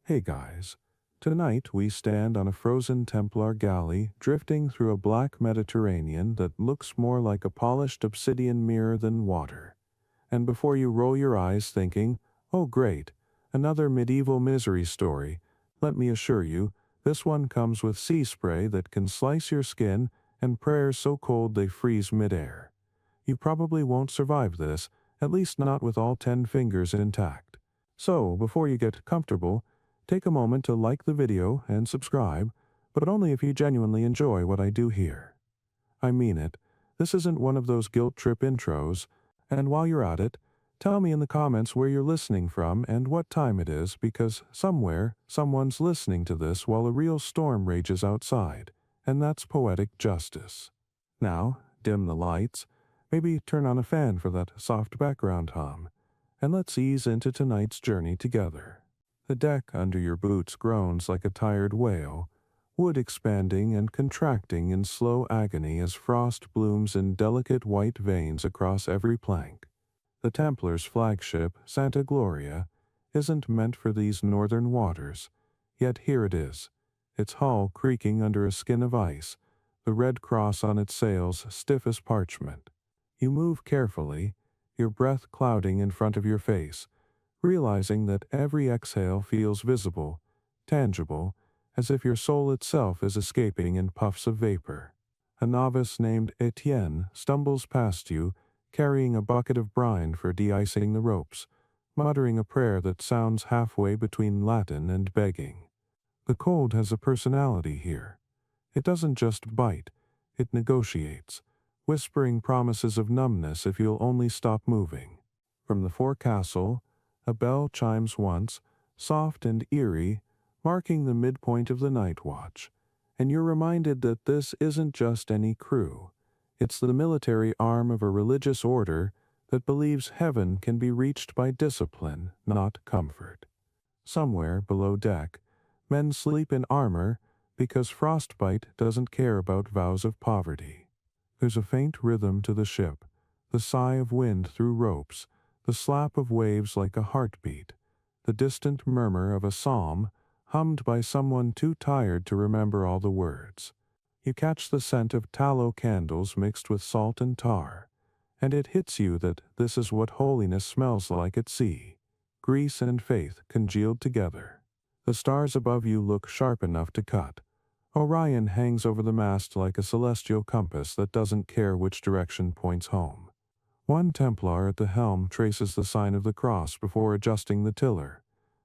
Hey guys, tonight we stand on a frozen Templar galley drifting through a black Mediterranean that looks more like a polished obsidian mirror than water. And before you roll your eyes thinking, oh great, another medieval misery story, let me assure you, this one comes with sea spray that can slice your skin and prayers so cold they freeze midair. You probably won't survive this, at least not with all 10 fingers intact. So, before you get comfortable, take a moment to like the video and subscribe, but only if you genuinely enjoy what I do here. I mean it, this isn't one of those guilt trip intros, and while you're at it, tell me in the comments where you're listening from and what time it is because somewhere, someone's listening to this while a real storm rages outside, and that's poetic justice. Now, dim the lights, maybe turn on a fan for that soft background hum, and let's ease into tonight's journey together. The deck under your boots groans like a tired whale, wood expanding and contracting in slow agony as frost blooms in delicate white veins across every plank. The Templars' flagship, Santa Gloria, isn't meant for these northern waters, yet here it is, its hull creaking under a skin of ice, the red cross on its sails stiff as parchment. You move carefully, your breath clouding in front of your face, realizing that every exhale feels visible, tangible, as if your soul itself is escaping in puffs of vapor. A novice named Etienne stumbles past you, carrying a bucket of brine for de-icing the ropes, muttering a prayer that sounds halfway between Latin and begging. The cold has a personality here. It doesn't just bite, it negotiates, whispering promises of numbness if you'll only stop moving. From the forecastle, a bell chimes once, soft and eerie, marking the midpoint of the night watch, and you're reminded that this isn't just any crew. It's the military arm of a religious order that believes heaven can be reached by discipline, not comfort. Somewhere below deck, men sleep in armor because frostbite doesn't care about vows of poverty. There's a faint rhythm to the ship, the sigh of wind through ropes, the slap of waves like a heartbeat, the distant murmur of a psalm hummed by someone too tired to remember all the words. You catch the scent of tallow candles mixed with salt and tar, and it hits you that this is what holiness smells like at sea, grease and faith congealed together. The stars above you look sharp enough to cut. Orion hangs over the mast like a celestial compass that doesn't care which direction points home. One Templar at the helm traces the sign of the cross before adjusting the tiller,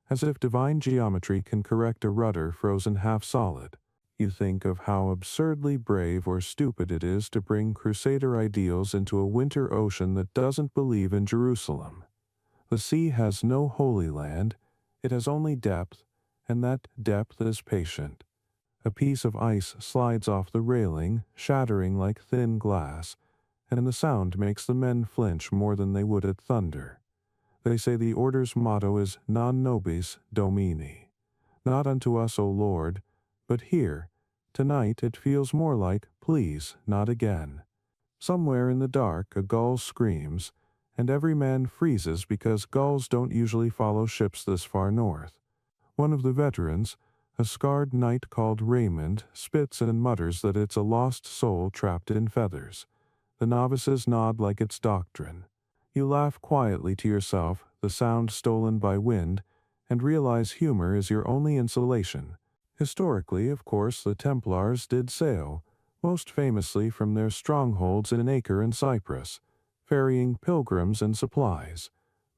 as if divine geometry can correct a rudder frozen half-solid. You think of how absurdly brave or stupid it is to bring Crusader ideals into a winter ocean that doesn't believe in Jerusalem. The sea has no holy land, it has only depth, and that depth is patient. A piece of ice slides off the railing, shattering like thin glass, and the sound makes the men flinch more than they would at thunder. They say the order's motto is non nobis domini, not unto us, O Lord, but here, tonight it feels more like, please, not again. Somewhere in the dark a gull screams, and every man freezes because gulls don't usually follow ships this far north. One of the veterans, a scarred knight called Raymond, spits and mutters that it's a lost soul trapped in feathers. The novices nod like it's doctrine. You laugh quietly to yourself, the sound stolen by wind, and realize humor is your only insulation. Historically, of course, the Templars did sail, most famously from their strongholds in Acre and Cyprus, ferrying pilgrims and supplies.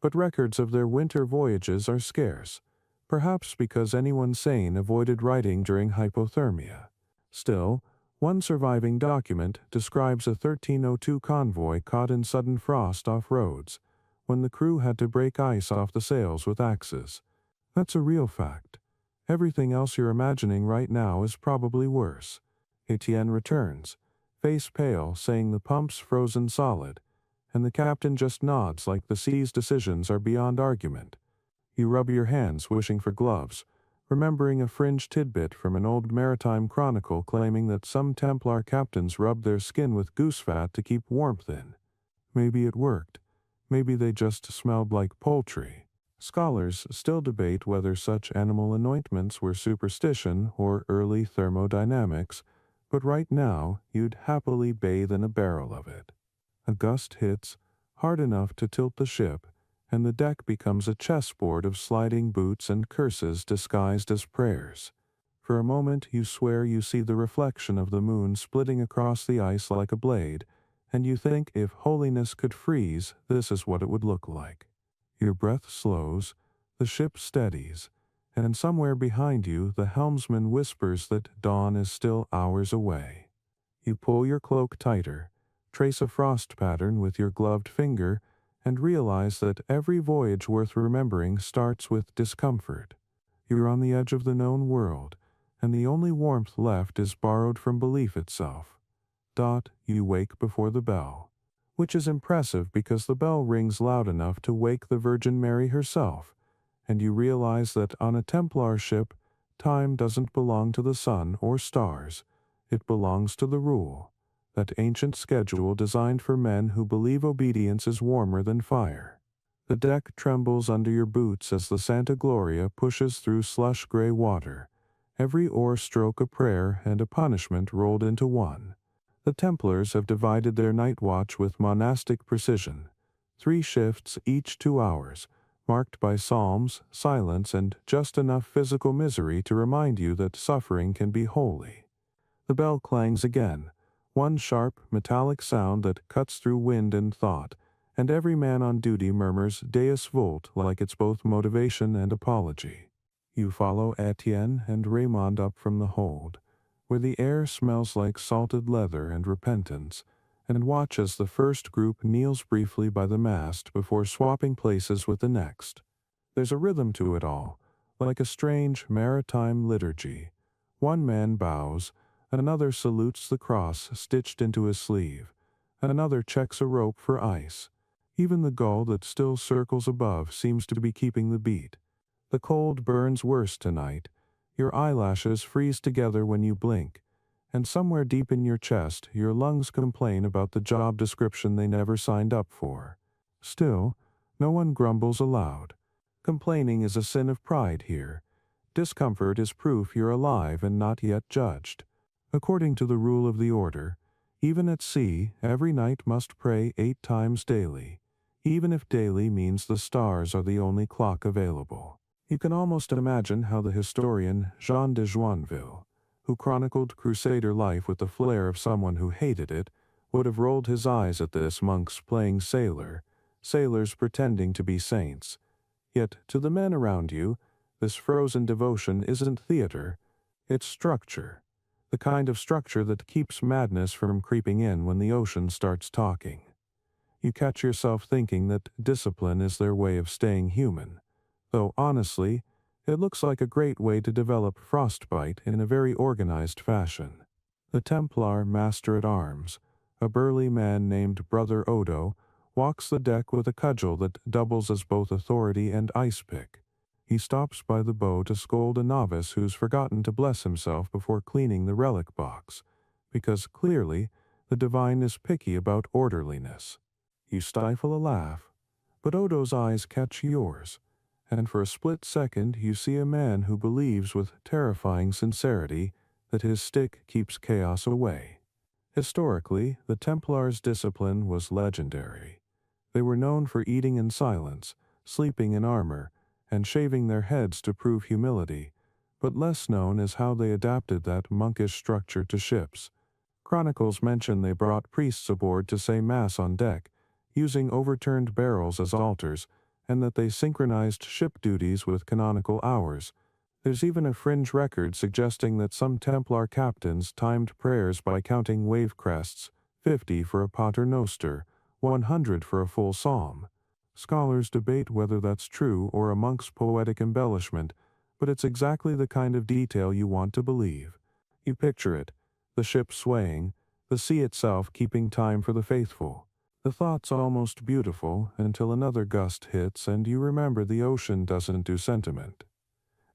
But records of their winter voyages are scarce, perhaps because anyone sane avoided writing during hypothermia. Still, one surviving document describes a 1302 convoy caught in sudden frost off Rhodes, when the crew had to break ice off the sails with axes. That's a real fact. Everything else you're imagining right now is probably worse. Etienne returns, face pale, saying the pump's frozen solid, and the captain just nods like the sea's decisions are beyond argument. You rub your hands wishing for gloves, remembering a fringe tidbit from an old maritime chronicle claiming that some Templar captains rubbed their skin with goose fat to keep warmth in. Maybe it worked. Maybe they just smelled like poultry. Scholars still debate whether such animal anointments were superstition or early thermodynamics, but right now you'd happily bathe in a barrel of it. A gust hits, hard enough to tilt the ship, and the deck becomes a chessboard of sliding boots and curses disguised as prayers. For a moment you swear you see the reflection of the moon splitting across the ice like a blade, and you think if holiness could freeze, this is what it would look like. Your breath slows, the ship steadies, and somewhere behind you the helmsman whispers that dawn is still hours away. You pull your cloak tighter, trace a frost pattern with your gloved finger, and realize that every voyage worth remembering starts with discomfort. You're on the edge of the known world, and the only warmth left is borrowed from belief itself. You wake before the bell, which is impressive because the bell rings loud enough to wake the Virgin Mary herself, and you realize that on a Templar ship, time doesn't belong to the sun or stars, it belongs to the rule, that ancient schedule designed for men who believe obedience is warmer than fire. The deck trembles under your boots as the Santa Gloria pushes through slush-gray water, every oar stroke a prayer and a punishment rolled into one. The Templars have divided their night watch with monastic precision, 3 shifts each 2 hours, marked by psalms, silence, and just enough physical misery to remind you that suffering can be holy. The bell clangs again, one sharp, metallic sound that cuts through wind and thought, and every man on duty murmurs Deus Vult like it's both motivation and apology. You follow Etienne and Raymond up from the hold, where the air smells like salted leather and repentance, and watch as the first group kneels briefly by the mast before swapping places with the next. There's a rhythm to it all, like a strange maritime liturgy. One man bows, another salutes the cross stitched into his sleeve, another checks a rope for ice. Even the gull that still circles above seems to be keeping the beat. The cold burns worse tonight. Your eyelashes freeze together when you blink, and somewhere deep in your chest, your lungs complain about the job description they never signed up for. Still, no one grumbles aloud. Complaining is a sin of pride here. Discomfort is proof you're alive and not yet judged. According to the rule of the order, even at sea, every knight must pray 8 times daily, even if daily means the stars are the only clock available. You can almost imagine how the historian Jean de Joinville, who chronicled Crusader life with the flair of someone who hated it, would have rolled his eyes at this monks playing sailor, sailors pretending to be saints. Yet, to the men around you, this frozen devotion isn't theater, it's structure, the kind of structure that keeps madness from creeping in when the ocean starts talking. You catch yourself thinking that discipline is their way of staying human, though honestly, it looks like a great way to develop frostbite in a very organized fashion. The Templar master-at-arms, a burly man named Brother Odo, walks the deck with a cudgel that doubles as both authority and ice-pick. He stops by the bow to scold a novice who's forgotten to bless himself before cleaning the relic box, because clearly the divine is picky about orderliness. You stifle a laugh, but Odo's eyes catch yours, and for a split second you see a man who believes with terrifying sincerity that his stick keeps chaos away. Historically, the Templars' discipline was legendary. They were known for eating in silence, sleeping in armor, and shaving their heads to prove humility, but less known is how they adapted that monkish structure to ships. Chronicles mention they brought priests aboard to say mass on deck, using overturned barrels as altars, and that they synchronized ship duties with canonical hours. There's even a fringe record suggesting that some Templar captains timed prayers by counting wave crests, 50 for a pater noster, 100 for a full psalm. Scholars debate whether that's true or a monk's poetic embellishment, but it's exactly the kind of detail you want to believe. You picture it, the ship swaying, the sea itself keeping time for the faithful. The thought's almost beautiful until another gust hits and you remember the ocean doesn't do sentiment.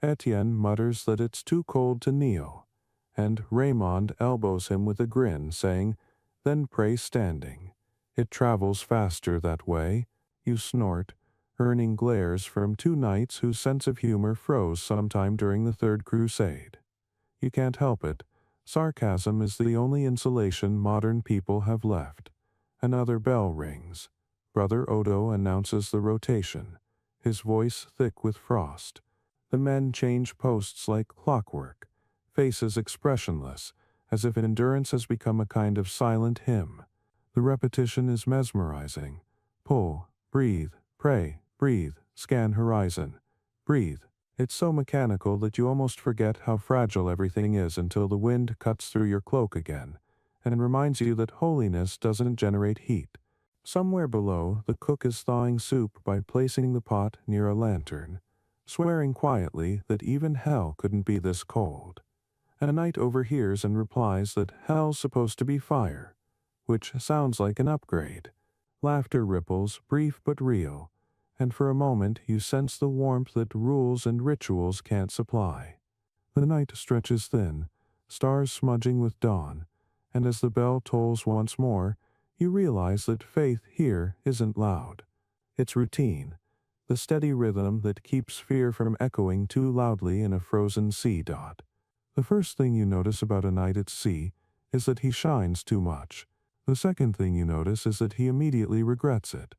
Etienne mutters that it's too cold to kneel, and Raymond elbows him with a grin, saying, "Then pray standing. It travels faster that way." You snort, earning glares from two knights whose sense of humor froze sometime during the Third Crusade. You can't help it. Sarcasm is the only insulation modern people have left. Another bell rings. Brother Odo announces the rotation, his voice thick with frost. The men change posts like clockwork, faces expressionless, as if endurance has become a kind of silent hymn. The repetition is mesmerizing. Pull, breathe, pray, breathe, scan horizon, breathe. It's so mechanical that you almost forget how fragile everything is until the wind cuts through your cloak again, and reminds you that holiness doesn't generate heat. Somewhere below, the cook is thawing soup by placing the pot near a lantern, swearing quietly that even hell couldn't be this cold. A knight overhears and replies that hell's supposed to be fire, which sounds like an upgrade. Laughter ripples, brief but real, and for a moment you sense the warmth that rules and rituals can't supply. The night stretches thin, stars smudging with dawn, and as the bell tolls once more, you realize that faith here isn't loud. It's routine, the steady rhythm that keeps fear from echoing too loudly in a frozen sea dot. The first thing you notice about a knight at sea is that he shines too much. The second thing you notice is that he immediately regrets it.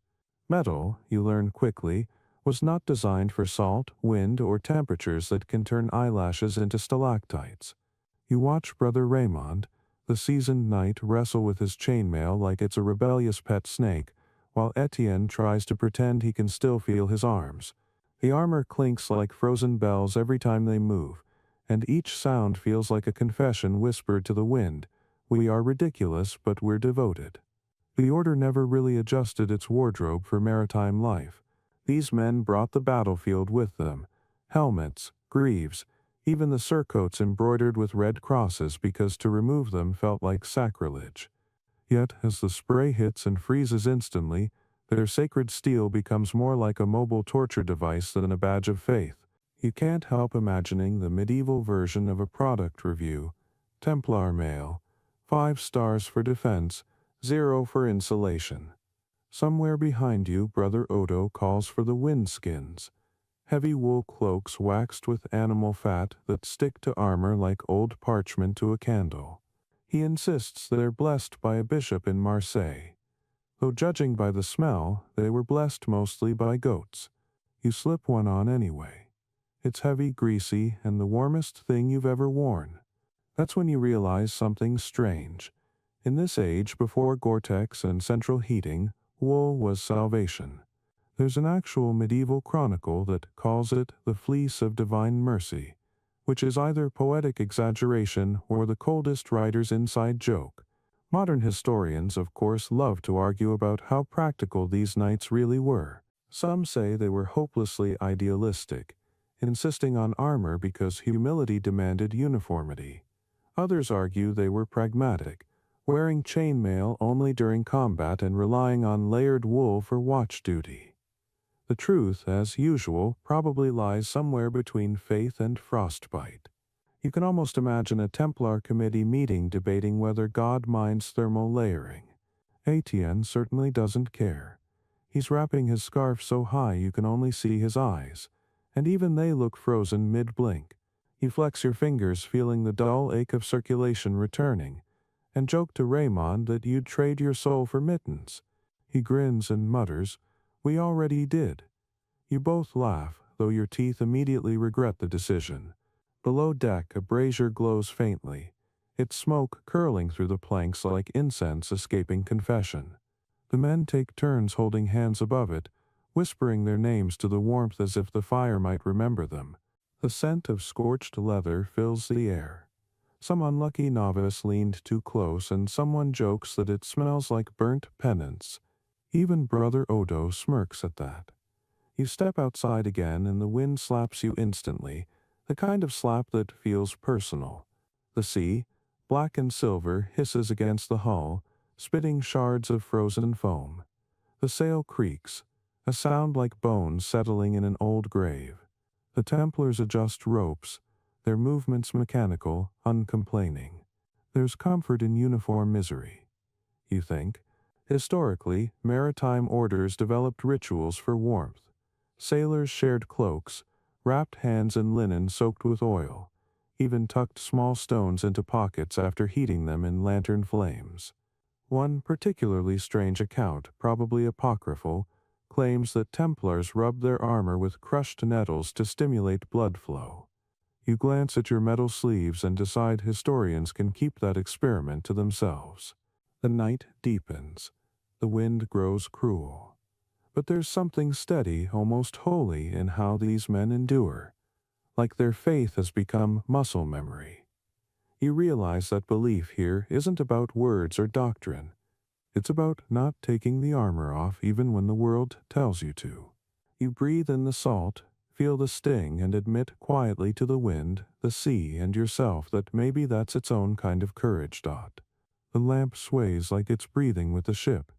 Metal, you learn quickly, was not designed for salt, wind, or temperatures that can turn eyelashes into stalactites. You watch Brother Raymond, the seasoned knight, wrestle with his chainmail like it's a rebellious pet snake, while Etienne tries to pretend he can still feel his arms. The armor clinks like frozen bells every time they move, and each sound feels like a confession whispered to the wind. We are ridiculous, but we're devoted. The order never really adjusted its wardrobe for maritime life. These men brought the battlefield with them. Helmets, greaves, even the surcoats embroidered with red crosses because to remove them felt like sacrilege. Yet, as the spray hits and freezes instantly, their sacred steel becomes more like a mobile torture device than a badge of faith. You can't help imagining the medieval version of a product review. Templar mail, 5 stars for defense, 0 for insulation. Somewhere behind you, Brother Odo calls for the windskins, heavy wool cloaks waxed with animal fat that stick to armor like old parchment to a candle. He insists they're blessed by a bishop in Marseille, though judging by the smell, they were blessed mostly by goats. You slip one on anyway. It's heavy, greasy, and the warmest thing you've ever worn. That's when you realize something strange. In this age, before Gore-Tex and central heating, wool was salvation. There's an actual medieval chronicle that calls it the fleece of divine mercy, which is either poetic exaggeration or the coldest writer's inside joke. Modern historians, of course, love to argue about how practical these knights really were. Some say they were hopelessly idealistic, insisting on armor because humility demanded uniformity. Others argue they were pragmatic, wearing chainmail only during combat and relying on layered wool for watch duty. The truth, as usual, probably lies somewhere between faith and frostbite. You can almost imagine a Templar committee meeting debating whether God minds thermal layering. Etienne certainly doesn't care. He's wrapping his scarf so high you can only see his eyes, and even they look frozen mid-blink. You flex your fingers, feeling the dull ache of circulation returning, and joke to Raymond that you'd trade your soul for mittens. He grins and mutters, "We already did." You both laugh, though your teeth immediately regret the decision. Below deck, a brazier glows faintly, its smoke curling through the planks like incense escaping confession. The men take turns holding hands above it, whispering their names to the warmth as if the fire might remember them. The scent of scorched leather fills the air. Some unlucky novice leaned too close, and someone jokes that it smells like burnt penance. Even Brother Odo smirks at that. You step outside again, and the wind slaps you instantly, the kind of slap that feels personal. The sea, black and silver, hisses against the hull, spitting shards of frozen foam. The sail creaks, a sound like bones settling in an old grave. The Templars adjust ropes, their movements mechanical, uncomplaining. There's comfort in uniform misery. You think. Historically, maritime orders developed rituals for warmth. Sailors shared cloaks, wrapped hands in linen soaked with oil, even tucked small stones into pockets after heating them in lantern flames. One particularly strange account, probably apocryphal, claims that Templars rubbed their armor with crushed nettles to stimulate blood flow. You glance at your metal sleeves and decide historians can keep that experiment to themselves. The night deepens. The wind grows cruel. But there's something steady, almost holy, in how these men endure, like their faith has become muscle memory. You realize that belief here isn't about words or doctrine. It's about not taking the armor off even when the world tells you to. You breathe in the salt, feel the sting, and admit quietly to the wind, the sea, and yourself that maybe that's its own kind of courage. The lamp sways like it's breathing with the ship,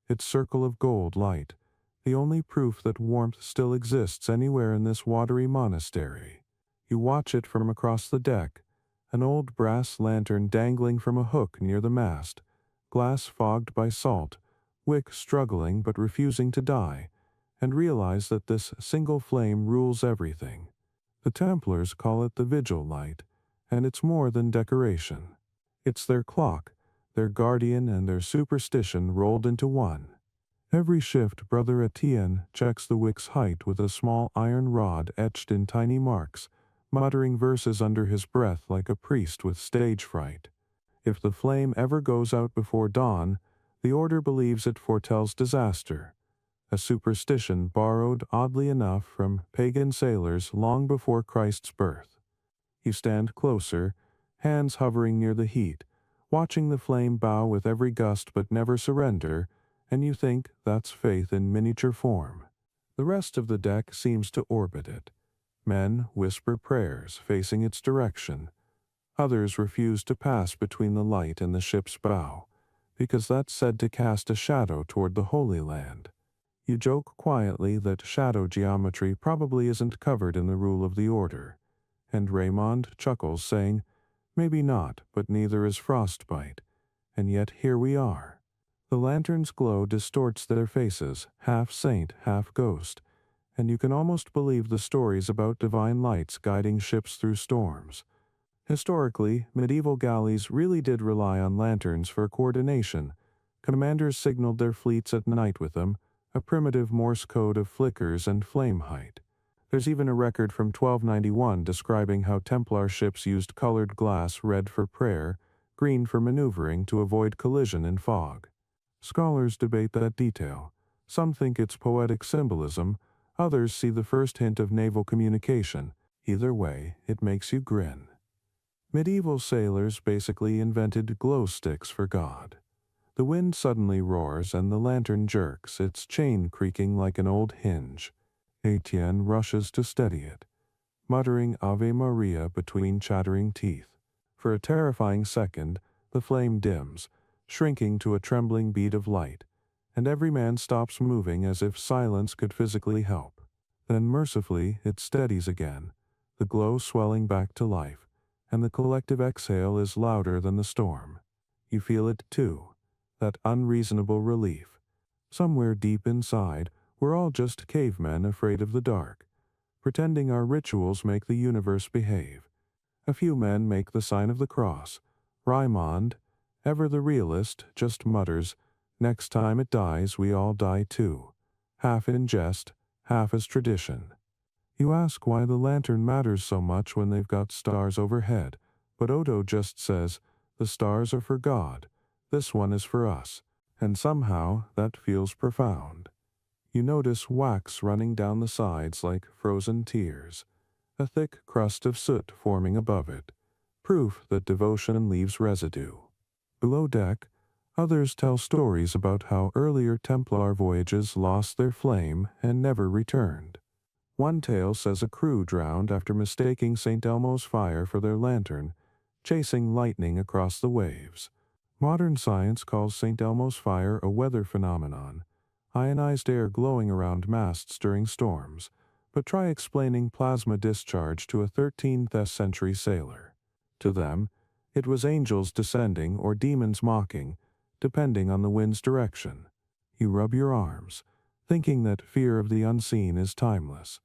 its circle of gold light, the only proof that warmth still exists anywhere in this watery monastery. You watch it from across the deck, an old brass lantern dangling from a hook near the mast, glass fogged by salt, wick struggling but refusing to die, and realize that this single flame rules everything. The Templars call it the vigil light, and it's more than decoration. It's their clock, their guardian, and their superstition rolled into one. Every shift, Brother Etienne checks the wick's height with a small iron rod etched in tiny marks, muttering verses under his breath like a priest with stage fright. If the flame ever goes out before dawn, the order believes it foretells disaster, a superstition borrowed, oddly enough, from pagan sailors long before Christ's birth. You stand closer, hands hovering near the heat, watching the flame bow with every gust but never surrender, and you think that's faith in miniature form. The rest of the deck seems to orbit it. Men whisper prayers facing its direction. Others refuse to pass between the light and the ship's bow, because that's said to cast a shadow toward the Holy Land. You joke quietly that shadow geometry probably isn't covered in the rule of the order, and Raymond chuckles, saying, "Maybe not, but neither is frostbite." And yet here we are. The lantern's glow distorts their faces, half saint, half ghost, and you can almost believe the stories about divine lights guiding ships through storms. Historically, medieval galleys really did rely on lanterns for coordination. Commanders signaled their fleets at night with them, a primitive Morse code of flickers and flame height. There's even a record from 1291 describing how Templar ships used colored glass, red for prayer, green for maneuvering, to avoid collision in fog. Scholars debate that detail. Some think it's poetic symbolism, others see the first hint of naval communication. Either way, it makes you grin. Medieval sailors basically invented glow sticks for God. The wind suddenly roars and the lantern jerks, its chain creaking like an old hinge. Etienne rushes to steady it, muttering Ave Maria between chattering teeth. For a terrifying second, the flame dims, shrinking to a trembling bead of light, and every man stops moving as if silence could physically help. Then mercifully it steadies again, the glow swelling back to life, and the collective exhale is louder than the storm. You feel it too, that unreasonable relief. Somewhere deep inside, we're all just cavemen afraid of the dark, pretending our rituals make the universe behave. A few men make the sign of the cross. Raymond, ever the realist, just mutters, "Next time it dies, we all die too," half in jest, half as tradition. You ask why the lantern matters so much when they've got stars overhead, but Odo just says, "The stars are for God, this one is for us," and somehow that feels profound. You notice wax running down the sides like frozen tears, a thick crust of soot forming above it, proof that devotion leaves residue. Below deck, others tell stories about how earlier Templar voyages lost their flame and never returned. One tale says a crew drowned after mistaking St. Elmo's fire for their lantern, chasing lightning across the waves. Modern science calls St. Elmo's fire a weather phenomenon, ionized air glowing around masts during storms, but try explaining plasma discharge to a 13th century sailor. To them, it was angels descending or demons mocking, depending on the wind's direction. You rub your arms, thinking that fear of the unseen is timeless.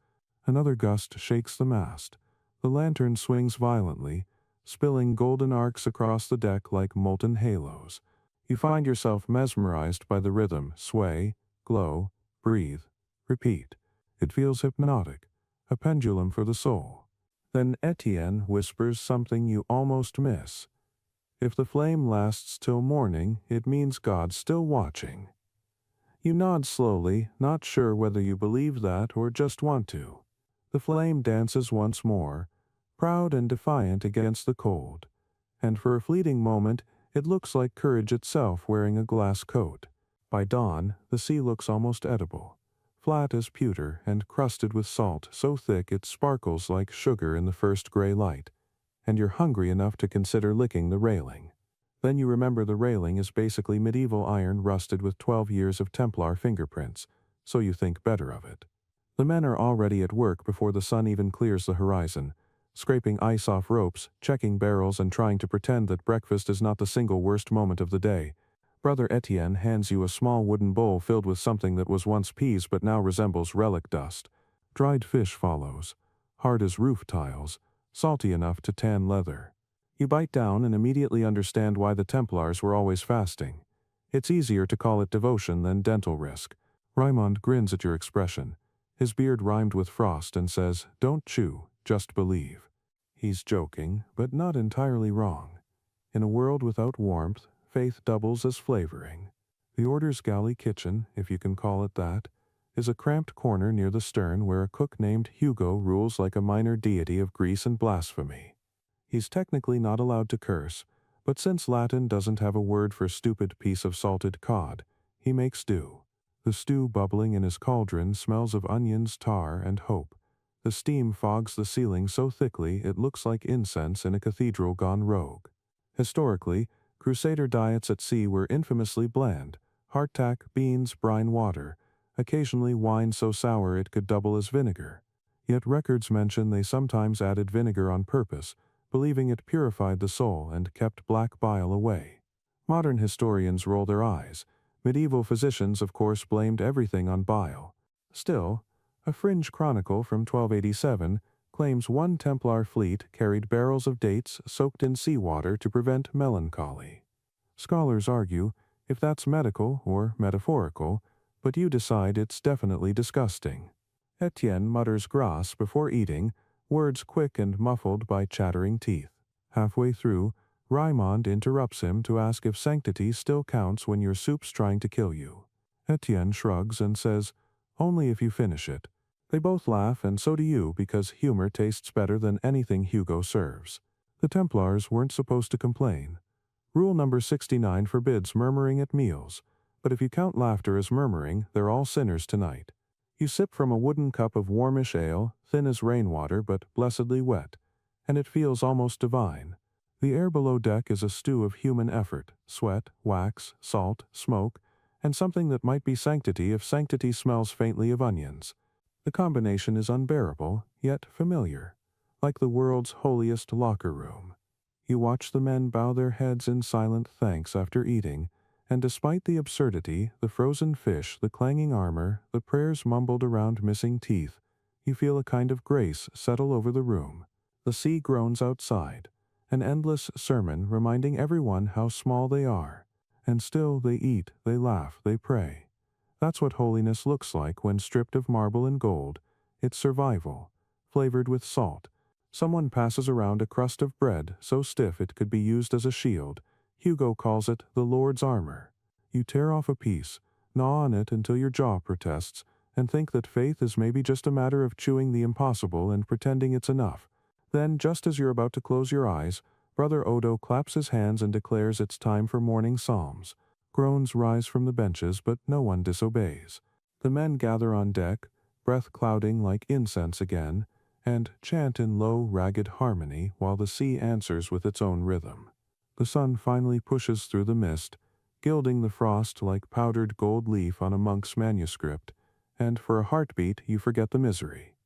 Another gust shakes the mast. The lantern swings violently, spilling golden arcs across the deck like molten halos. You find yourself mesmerized by the rhythm: sway, glow, breathe, repeat. It feels hypnotic, a pendulum for the soul. Then Etienne whispers something you almost miss. If the flame lasts till morning, it means God's still watching. You nod slowly, not sure whether you believe that or just want to. The flame dances once more, proud and defiant against the cold, and for a fleeting moment it looks like courage itself wearing a glass coat. By dawn, the sea looks almost edible, flat as pewter and crusted with salt so thick it sparkles like sugar in the first gray light, and you're hungry enough to consider licking the railing. Then you remember the railing is basically medieval iron rusted with 12 years of Templar fingerprints, so you think better of it. The men are already at work before the sun even clears the horizon, scraping ice off ropes, checking barrels, and trying to pretend that breakfast is not the single worst moment of the day. Brother Etienne hands you a small wooden bowl filled with something that was once peas but now resembles relic dust. Dried fish follows, hard as roof tiles, salty enough to tan leather. You bite down and immediately understand why the Templars were always fasting. It's easier to call it devotion than dental risk. Raimond grins at your expression, his beard rimed with frost, and says, "Don't chew, just believe." He's joking, but not entirely wrong. In a world without warmth, faith doubles as flavoring. The Order's galley kitchen, if you can call it that, is a cramped corner near the stern where a cook named Hugo rules like a minor deity of grease and blasphemy. He's technically not allowed to curse, but since Latin doesn't have a word for stupid piece of salted cod, he makes do. The stew bubbling in his cauldron smells of onions, tar, and hope. The steam fogs the ceiling so thickly it looks like incense in a cathedral gone rogue. Historically, Crusader diets at sea were infamously bland: hardtack, beans, brine water, occasionally wine so sour it could double as vinegar. Yet records mention they sometimes added vinegar on purpose, believing it purified the soul and kept black bile away. Modern historians roll their eyes. Medieval physicians, of course, blamed everything on bile. Still, a fringe chronicle from 1287 claims one Templar fleet carried barrels of dates soaked in seawater to prevent melancholy. Scholars argue if that's medical or metaphorical, but you decide it's definitely disgusting. Etienne mutters grace before eating, words quick and muffled by chattering teeth. Halfway through, Raimond interrupts him to ask if sanctity still counts when your soup's trying to kill you. Etienne shrugs and says, "Only if you finish it." They both laugh, and so do you, because humor tastes better than anything Hugo serves. The Templars weren't supposed to complain. Rule number 69 forbids murmuring at meals, but if you count laughter as murmuring, they're all sinners tonight. You sip from a wooden cup of warmish ale, thin as rainwater but blessedly wet, and it feels almost divine. The air below deck is a stew of human effort, sweat, wax, salt, smoke, and something that might be sanctity if sanctity smells faintly of onions. The combination is unbearable, yet familiar, like the world's holiest locker room. You watch the men bow their heads in silent thanks after eating, and despite the absurdity, the frozen fish, the clanging armor, the prayers mumbled around missing teeth, you feel a kind of grace settle over the room. The sea groans outside, an endless sermon reminding everyone how small they are, and still they eat, they laugh, they pray. That's what holiness looks like when stripped of marble and gold. It's survival, flavored with salt. Someone passes around a crust of bread so stiff it could be used as a shield. Hugo calls it the Lord's armor. You tear off a piece, gnaw on it until your jaw protests, and think that faith is maybe just a matter of chewing the impossible and pretending it's enough. Then, just as you're about to close your eyes, Brother Odo claps his hands and declares it's time for morning psalms. Groans rise from the benches, but no one disobeys. The men gather on deck, breath clouding like incense again, and chant in low, ragged harmony while the sea answers with its own rhythm. The sun finally pushes through the mist, gilding the frost like powdered gold leaf on a monk's manuscript, and for a heartbeat you forget the misery.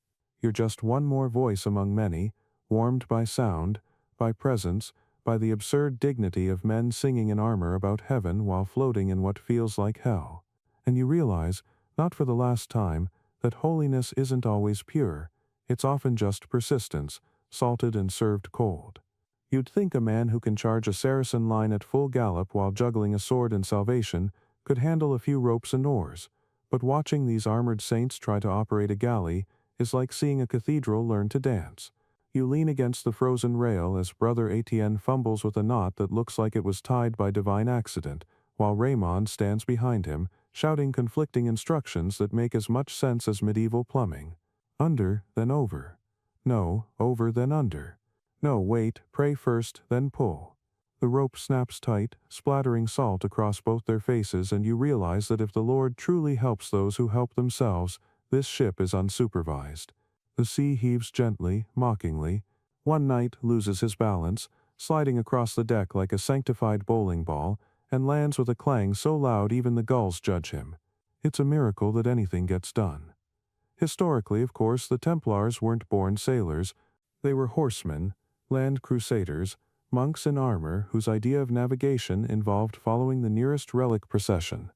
You're just one more voice among many, warmed by sound, by presence, by the absurd dignity of men singing in armor about heaven while floating in what feels like hell. And you realize not for the last time, that holiness isn't always pure, it's often just persistence, salted and served cold. You'd think a man who can charge a Saracen line at full gallop while juggling a sword and salvation could handle a few ropes and oars, but watching these armored saints try to operate a galley is like seeing a cathedral learn to dance. You lean against the frozen rail as Brother Etienne fumbles with a knot that looks like it was tied by divine accident, while Raymond stands behind him, shouting conflicting instructions that make as much sense as medieval plumbing. Under, then over. No, over, then under. No, wait, pray first, then pull. The rope snaps tight, splattering salt across both their faces, and you realize that if the Lord truly helps those who help themselves, this ship is unsupervised. The sea heaves gently, mockingly. One knight loses his balance, sliding across the deck like a sanctified bowling ball, and lands with a clang so loud even the gulls judge him. It's a miracle that anything gets done. Historically, of course, the Templars weren't born sailors. They were horsemen, land crusaders, monks in armor whose idea of navigation involved following the nearest relic procession.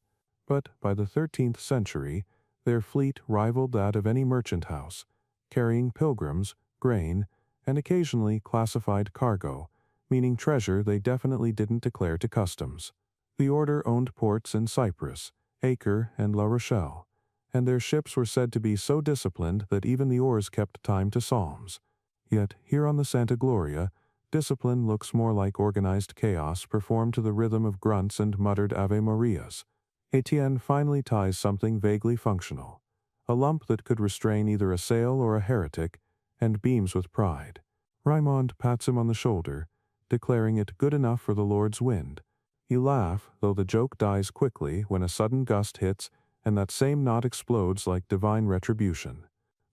But by the 13th century, their fleet rivaled that of any merchant house, carrying pilgrims, grain, and occasionally classified cargo, meaning treasure they definitely didn't declare to customs. The order owned ports in Cyprus, Acre, and La Rochelle, and their ships were said to be so disciplined that even the oars kept time to psalms. Yet, here on the Santa Gloria, discipline looks more like organized chaos performed to the rhythm of grunts and muttered Ave Marias. Etienne finally ties something vaguely functional, a lump that could restrain either a sail or a heretic, and beams with pride. Raymond pats him on the shoulder, declaring it good enough for the Lord's wind. You laugh, though the joke dies quickly when a sudden gust hits and that same knot explodes like divine retribution.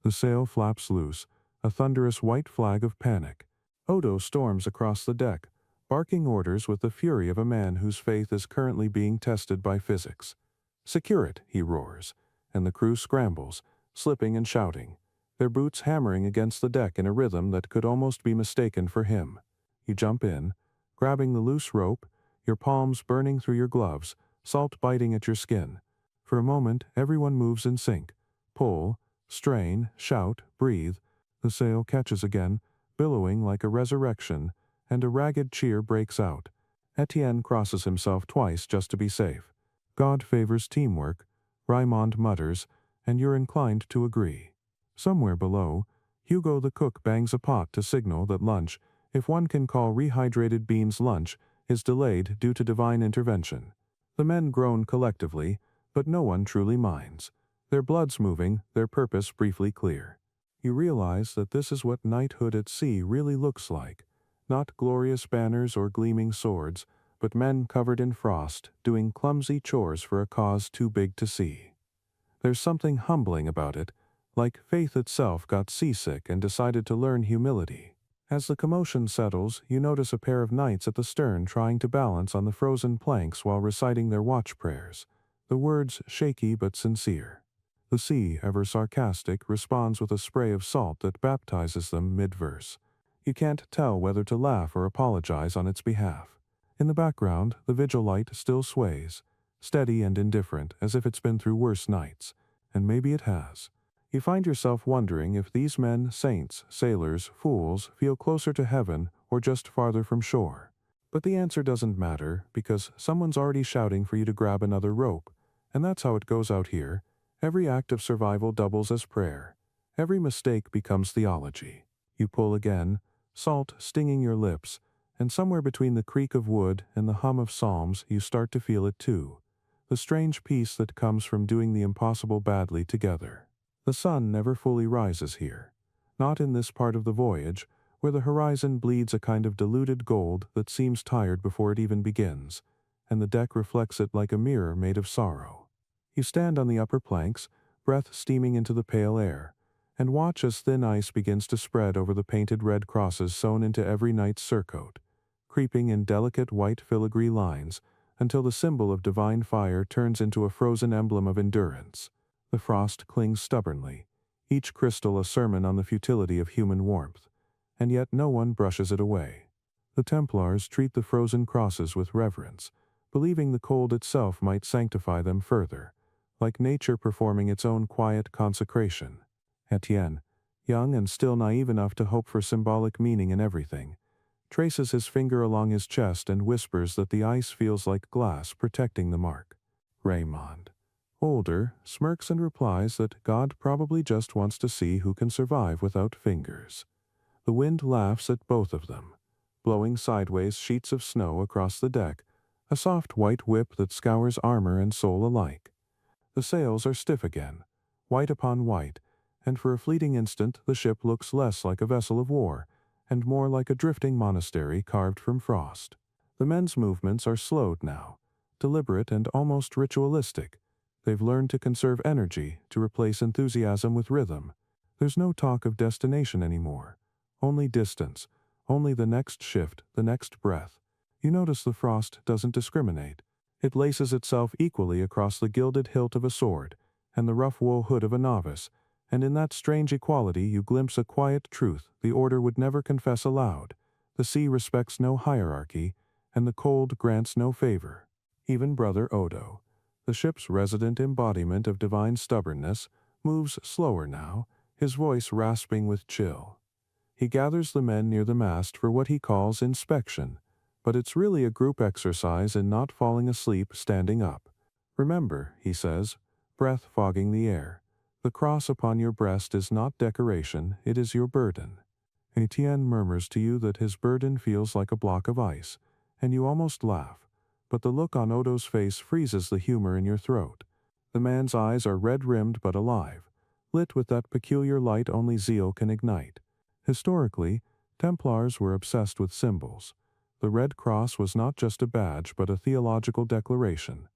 The sail flaps loose, a thunderous white flag of panic. Odo storms across the deck, barking orders with the fury of a man whose faith is currently being tested by physics. "Secure it," he roars, and the crew scrambles, slipping and shouting, their boots hammering against the deck in a rhythm that could almost be mistaken for him. You jump in, grabbing the loose rope, your palms burning through your gloves, salt biting at your skin. For a moment, everyone moves in sync. Pull, strain, shout, breathe. The sail catches again, billowing like a resurrection, and a ragged cheer breaks out. Etienne crosses himself twice just to be safe. God favors teamwork, Raymond mutters, and you're inclined to agree. Somewhere below, Hugo the cook bangs a pot to signal that lunch, if one can call rehydrated beans lunch, is delayed due to divine intervention. The men groan collectively, but no one truly minds. Their blood's moving, their purpose briefly clear. You realize that this is what knighthood at sea really looks like. Not glorious banners or gleaming swords, but men covered in frost, doing clumsy chores for a cause too big to see. There's something humbling about it, like faith itself got seasick and decided to learn humility. As the commotion settles, you notice a pair of knights at the stern trying to balance on the frozen planks while reciting their watch prayers, the words shaky but sincere. The sea, ever sarcastic, responds with a spray of salt that baptizes them mid-verse. You can't tell whether to laugh or apologize on its behalf. In the background, the vigil light still sways, steady and indifferent, as if it's been through worse nights, and maybe it has. You find yourself wondering if these men, saints, sailors, fools, feel closer to heaven or just farther from shore. But the answer doesn't matter, because someone's already shouting for you to grab another rope, and that's how it goes out here. Every act of survival doubles as prayer. Every mistake becomes theology. You pull again, salt stinging your lips, and somewhere between the creak of wood and the hum of psalms you start to feel it too. The strange peace that comes from doing the impossible badly together. The sun never fully rises here. Not in this part of the voyage, where the horizon bleeds a kind of diluted gold that seems tired before it even begins, and the deck reflects it like a mirror made of sorrow. You stand on the upper planks, breath steaming into the pale air, and watch as thin ice begins to spread over the painted red crosses sewn into every knight's surcoat, creeping in delicate white filigree lines until the symbol of divine fire turns into a frozen emblem of endurance. The frost clings stubbornly, each crystal a sermon on the futility of human warmth, and yet no one brushes it away. The Templars treat the frozen crosses with reverence, believing the cold itself might sanctify them further, like nature performing its own quiet consecration. Etienne, young and still naive enough to hope for symbolic meaning in everything, traces his finger along his chest and whispers that the ice feels like glass protecting the mark. Raymond, older, smirks and replies that God probably just wants to see who can survive without fingers. The wind laughs at both of them, blowing sideways sheets of snow across the deck, a soft white whip that scours armor and soul alike. The sails are stiff again, white upon white, and for a fleeting instant the ship looks less like a vessel of war, and more like a drifting monastery carved from frost. The men's movements are slowed now, deliberate and almost ritualistic. They've learned to conserve energy, to replace enthusiasm with rhythm. There's no talk of destination anymore. Only distance, only the next shift, the next breath. You notice the frost doesn't discriminate. It laces itself equally across the gilded hilt of a sword and the rough wool hood of a novice, and in that strange equality you glimpse a quiet truth the order would never confess aloud. The sea respects no hierarchy, and the cold grants no favor. Even Brother Odo, the ship's resident embodiment of divine stubbornness, moves slower now, his voice rasping with chill. He gathers the men near the mast for what he calls inspection, but it's really a group exercise in not falling asleep standing up. Remember, he says, breath fogging the air, the cross upon your breast is not decoration, it is your burden. Etienne murmurs to you that his burden feels like a block of ice, and you almost laugh, but the look on Odo's face freezes the humor in your throat. The man's eyes are red-rimmed but alive, lit with that peculiar light only zeal can ignite. Historically, Templars were obsessed with symbols. The Red Cross was not just a badge but a theological declaration.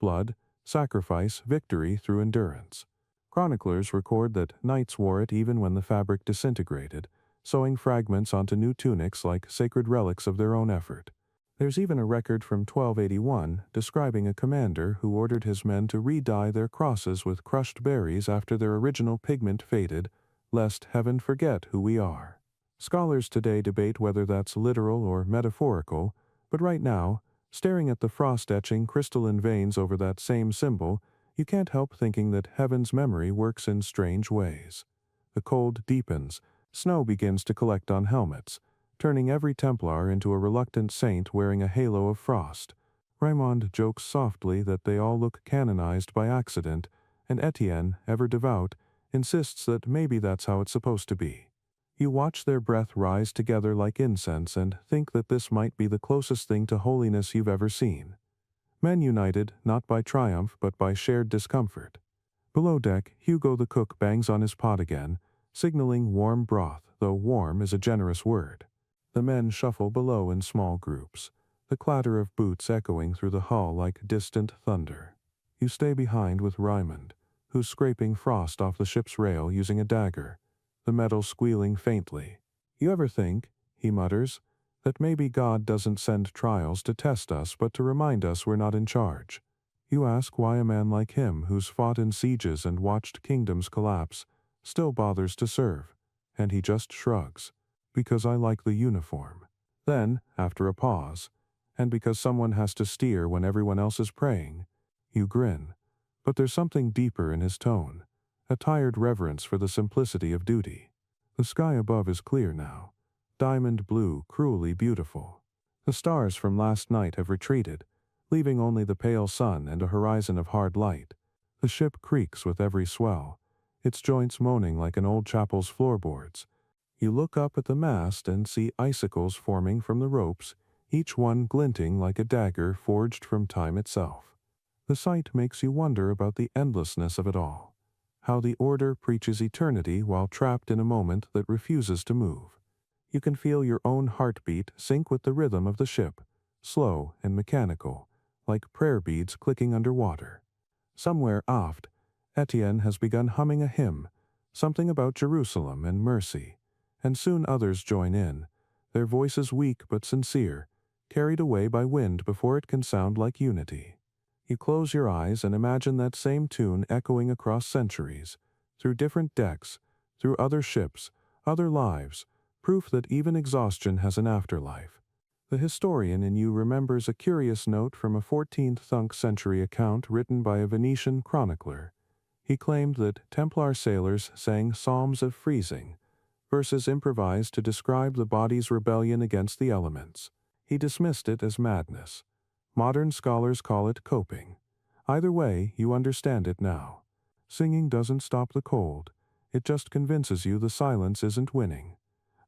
Blood, sacrifice, victory through endurance. Chroniclers record that knights wore it even when the fabric disintegrated, sewing fragments onto new tunics like sacred relics of their own effort. There's even a record from 1281 describing a commander who ordered his men to re-dye their crosses with crushed berries after their original pigment faded, lest heaven forget who we are. Scholars today debate whether that's literal or metaphorical, but right now, staring at the frost-etching crystalline veins over that same symbol, you can't help thinking that heaven's memory works in strange ways. The cold deepens, snow begins to collect on helmets, turning every Templar into a reluctant saint wearing a halo of frost. Raymond jokes softly that they all look canonized by accident, and Etienne, ever devout, insists that maybe that's how it's supposed to be. You watch their breath rise together like incense and think that this might be the closest thing to holiness you've ever seen. Men united not by triumph but by shared discomfort. Below deck, Hugo the cook bangs on his pot again, signaling warm broth, though warm is a generous word. The men shuffle below in small groups, the clatter of boots echoing through the hull like distant thunder. You stay behind with Raymond, who's scraping frost off the ship's rail using a dagger, the metal squealing faintly. You ever think, he mutters, that maybe God doesn't send trials to test us but to remind us we're not in charge? You ask why a man like him, who's fought in sieges and watched kingdoms collapse, still bothers to serve, and he just shrugs. Because I like the uniform. Then, after a pause, and because someone has to steer when everyone else is praying, you grin. But there's something deeper in his tone, a tired reverence for the simplicity of duty. The sky above is clear now, diamond blue, cruelly beautiful. The stars from last night have retreated, leaving only the pale sun and a horizon of hard light. The ship creaks with every swell, its joints moaning like an old chapel's floorboards. You look up at the mast and see icicles forming from the ropes, each one glinting like a dagger forged from time itself. The sight makes you wonder about the endlessness of it all, how the order preaches eternity while trapped in a moment that refuses to move. You can feel your own heartbeat sync with the rhythm of the ship, slow and mechanical, like prayer beads clicking underwater. Somewhere aft, Etienne has begun humming a hymn, something about Jerusalem and mercy, and soon others join in, their voices weak but sincere, carried away by wind before it can sound like unity. You close your eyes and imagine that same tune echoing across centuries, through different decks, through other ships, other lives, proof that even exhaustion has an afterlife. The historian in you remembers a curious note from a 14th century account written by a Venetian chronicler. He claimed that Templar sailors sang psalms of freezing, verses improvised to describe the body's rebellion against the elements. He dismissed it as madness. Modern scholars call it coping. Either way, you understand it now. Singing doesn't stop the cold. It just convinces you the silence isn't winning.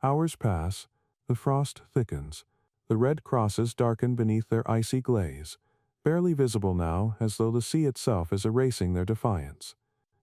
Hours pass, the frost thickens. The red crosses darken beneath their icy glaze, barely visible now as though the sea itself is erasing their defiance.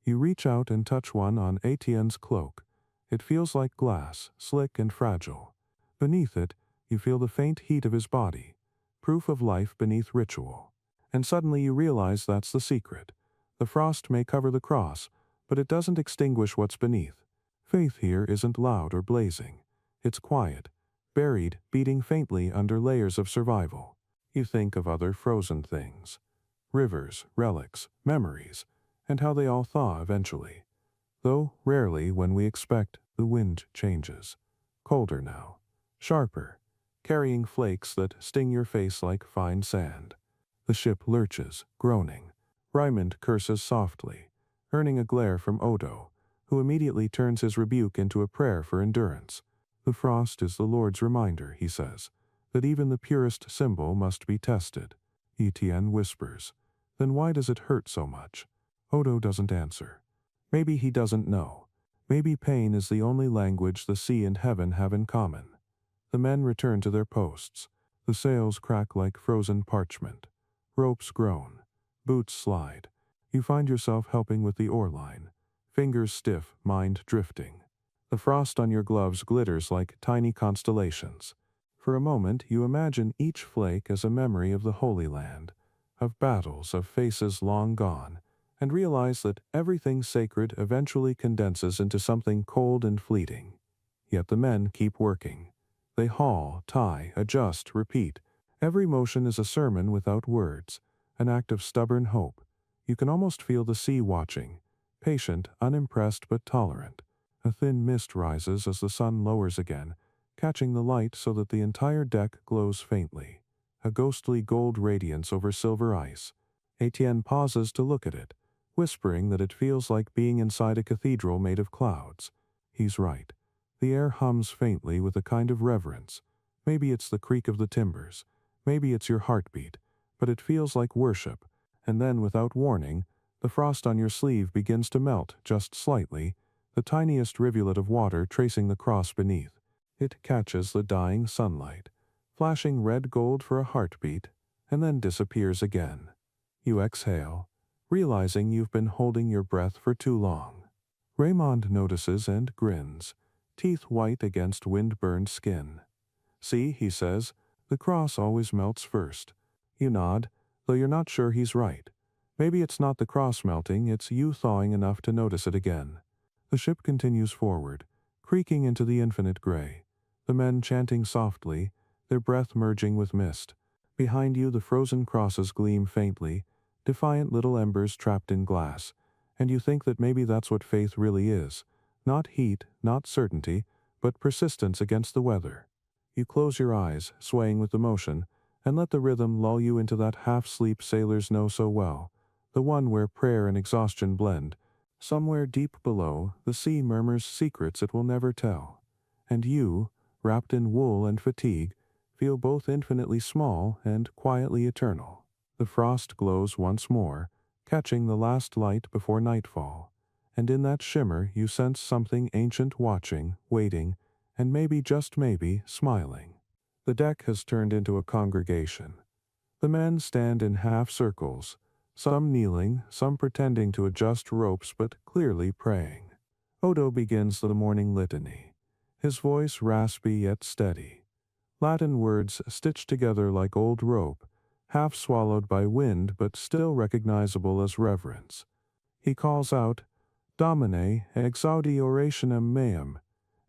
You reach out and touch one on Etienne's cloak. It feels like glass, slick and fragile. Beneath it, you feel the faint heat of his body, proof of life beneath ritual. And suddenly you realize that's the secret. The frost may cover the cross, but it doesn't extinguish what's beneath. Faith here isn't loud or blazing. It's quiet, buried, beating faintly under layers of survival. You think of other frozen things. Rivers, relics, memories, and how they all thaw eventually. Though rarely when we expect, the wind changes. Colder now. Sharper. Carrying flakes that sting your face like fine sand. The ship lurches, groaning. Raymond curses softly, earning a glare from Odo, who immediately turns his rebuke into a prayer for endurance. The frost is the Lord's reminder, he says, that even the purest symbol must be tested. Etienne whispers. Then why does it hurt so much? Odo doesn't answer. Maybe he doesn't know. Maybe pain is the only language the sea and heaven have in common. The men return to their posts. The sails crack like frozen parchment. Ropes groan. Boots slide. You find yourself helping with the oar line. Fingers stiff, mind drifting. The frost on your gloves glitters like tiny constellations. For a moment you imagine each flake as a memory of the Holy Land, of battles, of faces long gone, and realize that everything sacred eventually condenses into something cold and fleeting. Yet the men keep working. They haul, tie, adjust, repeat. Every motion is a sermon without words, an act of stubborn hope. You can almost feel the sea watching, patient, unimpressed but tolerant. A thin mist rises as the sun lowers again, catching the light so that the entire deck glows faintly, a ghostly gold radiance over silver ice. Etienne pauses to look at it, whispering that it feels like being inside a cathedral made of clouds. He's right. The air hums faintly with a kind of reverence. Maybe it's the creak of the timbers. Maybe it's your heartbeat. But it feels like worship. And then, without warning, the frost on your sleeve begins to melt just slightly, the tiniest rivulet of water tracing the cross beneath. It catches the dying sunlight, flashing red gold for a heartbeat, and then disappears again. You exhale, realizing you've been holding your breath for too long. Raymond notices and grins, teeth white against wind-burned skin. See, he says, the cross always melts first. You nod, though you're not sure he's right. Maybe it's not the cross melting, it's you thawing enough to notice it again. The ship continues forward, creaking into the infinite gray. The men chanting softly, their breath merging with mist. Behind you the frozen crosses gleam faintly, defiant little embers trapped in glass, and you think that maybe that's what faith really is. Not heat, not certainty, but persistence against the weather. You close your eyes, swaying with the motion, and let the rhythm lull you into that half-sleep sailors know so well, the one where prayer and exhaustion blend. Somewhere deep below, the sea murmurs secrets it will never tell. And you, wrapped in wool and fatigue, feel both infinitely small and quietly eternal. The frost glows once more, catching the last light before nightfall. And in that shimmer you sense something ancient watching, waiting, and maybe, just maybe, smiling. The deck has turned into a congregation. The men stand in half circles, some kneeling, some pretending to adjust ropes but clearly praying. Odo begins the morning litany, his voice raspy yet steady. Latin words stitched together like old rope, half swallowed by wind but still recognizable as reverence. He calls out, Domine, exaudi orationem meum,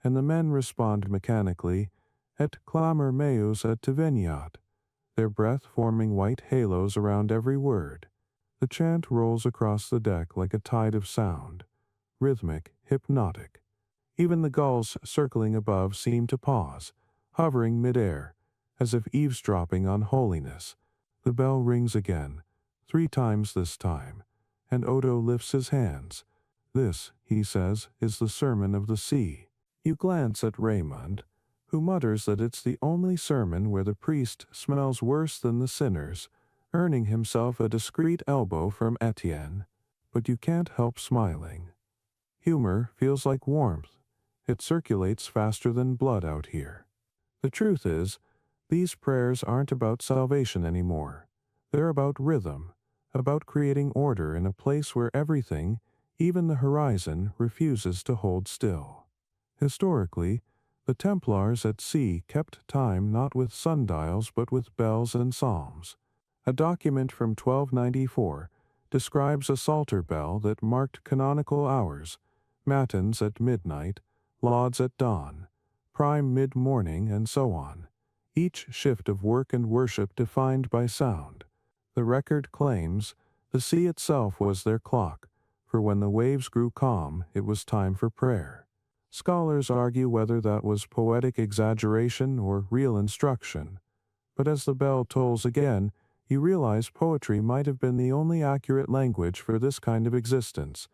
and the men respond mechanically, et clamor meus et veniat, their breath forming white halos around every word. The chant rolls across the deck like a tide of sound, rhythmic, hypnotic. Even the gulls circling above seem to pause, hovering midair, as if eavesdropping on holiness. The bell rings again, 3 times this time, and Odo lifts his hands. This, he says, is the sermon of the sea. You glance at Raymond, who mutters that it's the only sermon where the priest smells worse than the sinners, earning himself a discreet elbow from Etienne, but you can't help smiling. Humor feels like warmth. It circulates faster than blood out here. The truth is, these prayers aren't about salvation anymore. They're about rhythm, about creating order in a place where everything, even the horizon, refuses to hold still. Historically, the Templars at sea kept time not with sundials but with bells and psalms. A document from 1294 describes a psalter bell that marked canonical hours, matins at midnight, lauds at dawn, prime mid-morning, and so on, each shift of work and worship defined by sound. The record claims the sea itself was their clock, for when the waves grew calm, it was time for prayer. Scholars argue whether that was poetic exaggeration or real instruction, but as the bell tolls again, you realize poetry might have been the only accurate language for this kind of existence.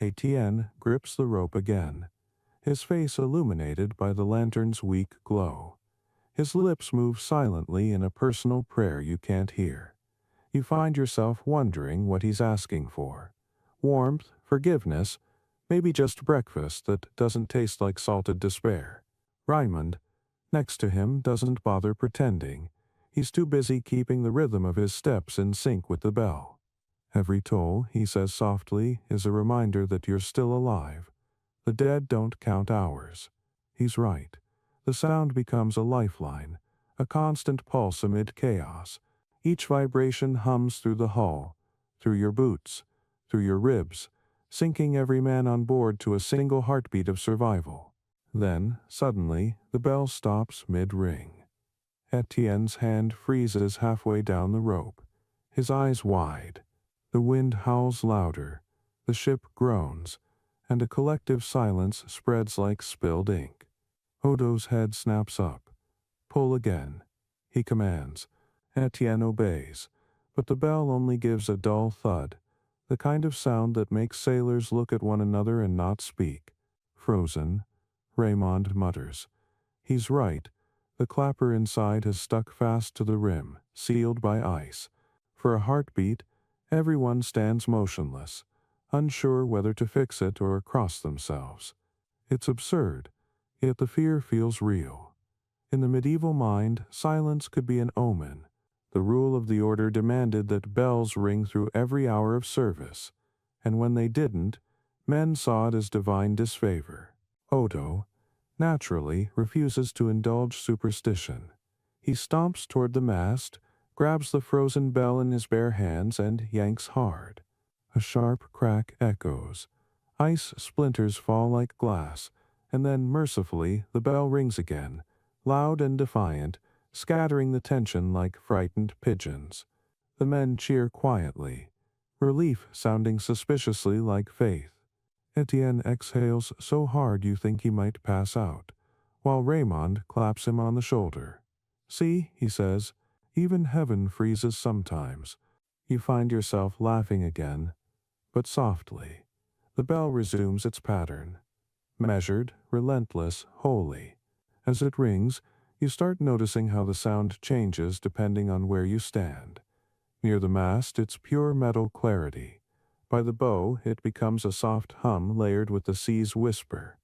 Etienne grips the rope again, his face illuminated by the lantern's weak glow. His lips move silently in a personal prayer you can't hear. You find yourself wondering what he's asking for. Warmth, forgiveness, maybe just breakfast that doesn't taste like salted despair. Raymond, next to him, doesn't bother pretending. He's too busy keeping the rhythm of his steps in sync with the bell. Every toll, he says softly, is a reminder that you're still alive. The dead don't count hours. He's right. The sound becomes a lifeline, a constant pulse amid chaos. Each vibration hums through the hull, through your boots, through your ribs, sinking every man on board to a single heartbeat of survival. Then, suddenly, the bell stops mid-ring. Etienne's hand freezes halfway down the rope, his eyes wide. The wind howls louder, the ship groans, and a collective silence spreads like spilled ink. Odo's head snaps up. Pull again, he commands. Etienne obeys, but the bell only gives a dull thud, the kind of sound that makes sailors look at one another and not speak. Frozen, Raymond mutters. He's right. The clapper inside has stuck fast to the rim, sealed by ice. For a heartbeat, everyone stands motionless, unsure whether to fix it or cross themselves. It's absurd, yet the fear feels real. In the medieval mind, silence could be an omen. The rule of the order demanded that bells ring through every hour of service, and when they didn't, men saw it as divine disfavor. Odo, naturally, refuses to indulge superstition. He stomps toward the mast, grabs the frozen bell in his bare hands, and yanks hard. A sharp crack echoes. Ice splinters fall like glass, and then, mercifully, the bell rings again, loud and defiant, scattering the tension like frightened pigeons. The men cheer quietly, relief sounding suspiciously like faith. Etienne exhales so hard you think he might pass out, while Raymond claps him on the shoulder. See, he says, even heaven freezes sometimes. You find yourself laughing again, but softly. The bell resumes its pattern. Measured, relentless, holy. As it rings, you start noticing how the sound changes depending on where you stand. Near the mast, it's pure metal clarity. By the bow, it becomes a soft hum layered with the sea's whisper.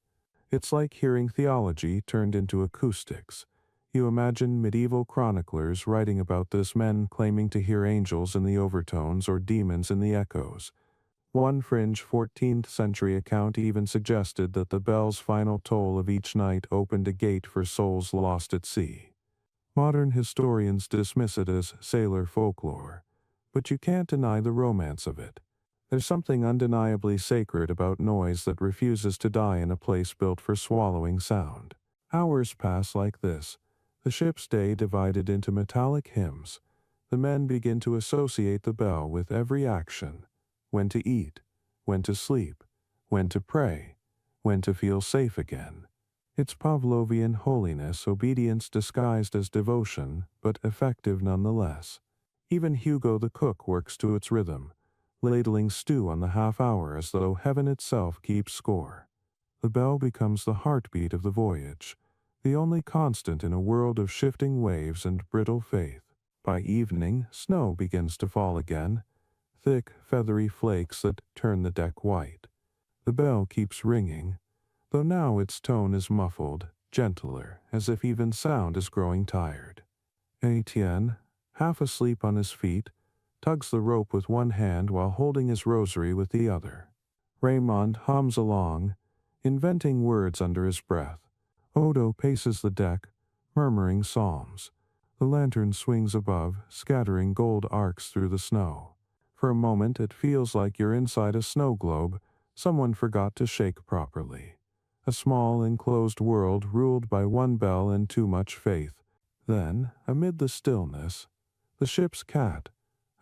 It's like hearing theology turned into acoustics. You imagine medieval chroniclers writing about this, men claiming to hear angels in the overtones or demons in the echoes. One fringe 14th century account even suggested that the bell's final toll of each night opened a gate for souls lost at sea. Modern historians dismiss it as sailor folklore, but you can't deny the romance of it. There's something undeniably sacred about noise that refuses to die in a place built for swallowing sound. Hours pass like this, the ship's day divided into metallic hymns. The men begin to associate the bell with every action: when to eat, when to sleep, when to pray, when to feel safe again. It's Pavlovian holiness, obedience disguised as devotion, but effective nonetheless. Even Hugo the cook works to its rhythm, ladling stew on the half hour as though heaven itself keeps score. The bell becomes the heartbeat of the voyage, the only constant in a world of shifting waves and brittle faith. By evening, snow begins to fall again, thick, feathery flakes that turn the deck white. The bell keeps ringing, though now its tone is muffled, gentler, as if even sound is growing tired. Etienne, half asleep on his feet, tugs the rope with one hand while holding his rosary with the other. Raymond hums along, inventing words under his breath. Odo paces the deck, murmuring psalms. The lantern swings above, scattering gold arcs through the snow. For a moment it feels like you're inside a snow globe someone forgot to shake properly. A small, enclosed world ruled by one bell and too much faith. Then, amid the stillness, the ship's cat,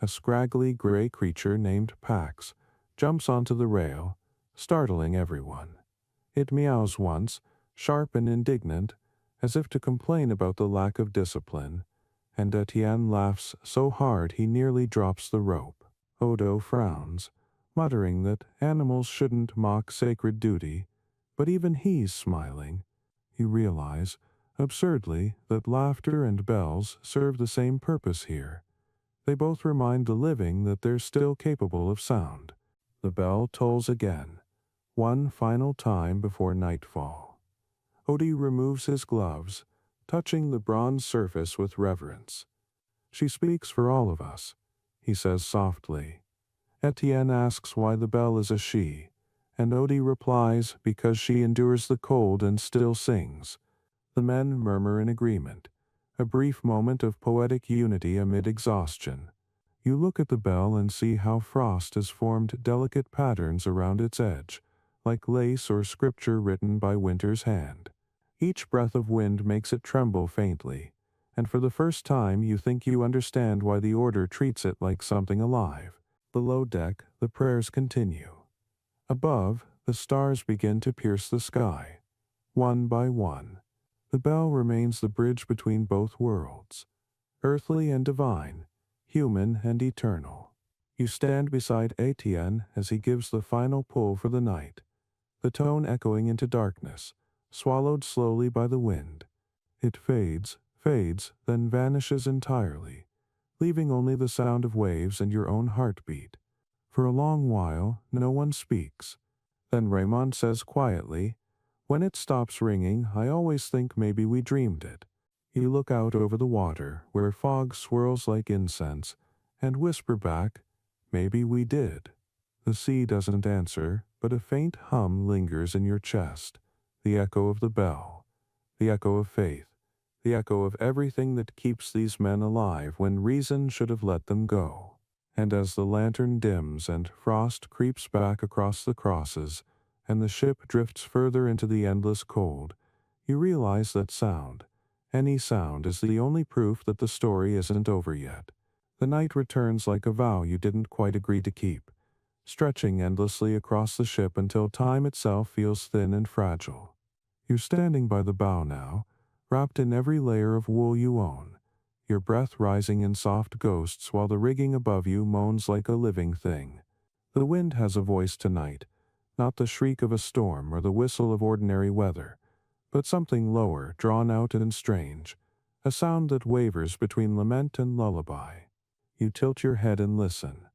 a scraggly gray creature named Pax, jumps onto the rail, startling everyone. It meows once, sharp and indignant, as if to complain about the lack of discipline, and Etienne laughs so hard he nearly drops the rope. Odo frowns, muttering that animals shouldn't mock sacred duty, but even he's smiling. You realize, absurdly, that laughter and bells serve the same purpose here. They both remind the living that they're still capable of sound. The bell tolls again, one final time before nightfall. Odie removes his gloves, touching the bronze surface with reverence. "She speaks for all of us," he says softly. Etienne asks why the bell is a she, and Odie replies because she endures the cold and still sings. The men murmur in agreement, a brief moment of poetic unity amid exhaustion. You look at the bell and see how frost has formed delicate patterns around its edge, like lace or scripture written by winter's hand. Each breath of wind makes it tremble faintly, and for the first time you think you understand why the order treats it like something alive. Below deck, the prayers continue. Above, the stars begin to pierce the sky, one by one. The bell remains the bridge between both worlds, earthly and divine, human and eternal. You stand beside Etienne as he gives the final pull for the night, the tone echoing into darkness, swallowed slowly by the wind. It fades, then vanishes entirely, leaving only the sound of waves and your own heartbeat. For a long while, no one speaks. Then Raymond says quietly, "When it stops ringing, I always think maybe we dreamed it." You look out over the water, where fog swirls like incense, and whisper back, "Maybe we did." The sea doesn't answer, but a faint hum lingers in your chest, the echo of the bell, the echo of faith, the echo of everything that keeps these men alive when reason should have let them go. And as the lantern dims and frost creeps back across the crosses, and the ship drifts further into the endless cold, you realize that sound, any sound, is the only proof that the story isn't over yet. The night returns like a vow you didn't quite agree to keep, stretching endlessly across the ship until time itself feels thin and fragile. You're standing by the bow now, wrapped in every layer of wool you own, your breath rising in soft ghosts while the rigging above you moans like a living thing. The wind has a voice tonight, not the shriek of a storm or the whistle of ordinary weather, but something lower, drawn out and strange, a sound that wavers between lament and lullaby. You tilt your head and listen,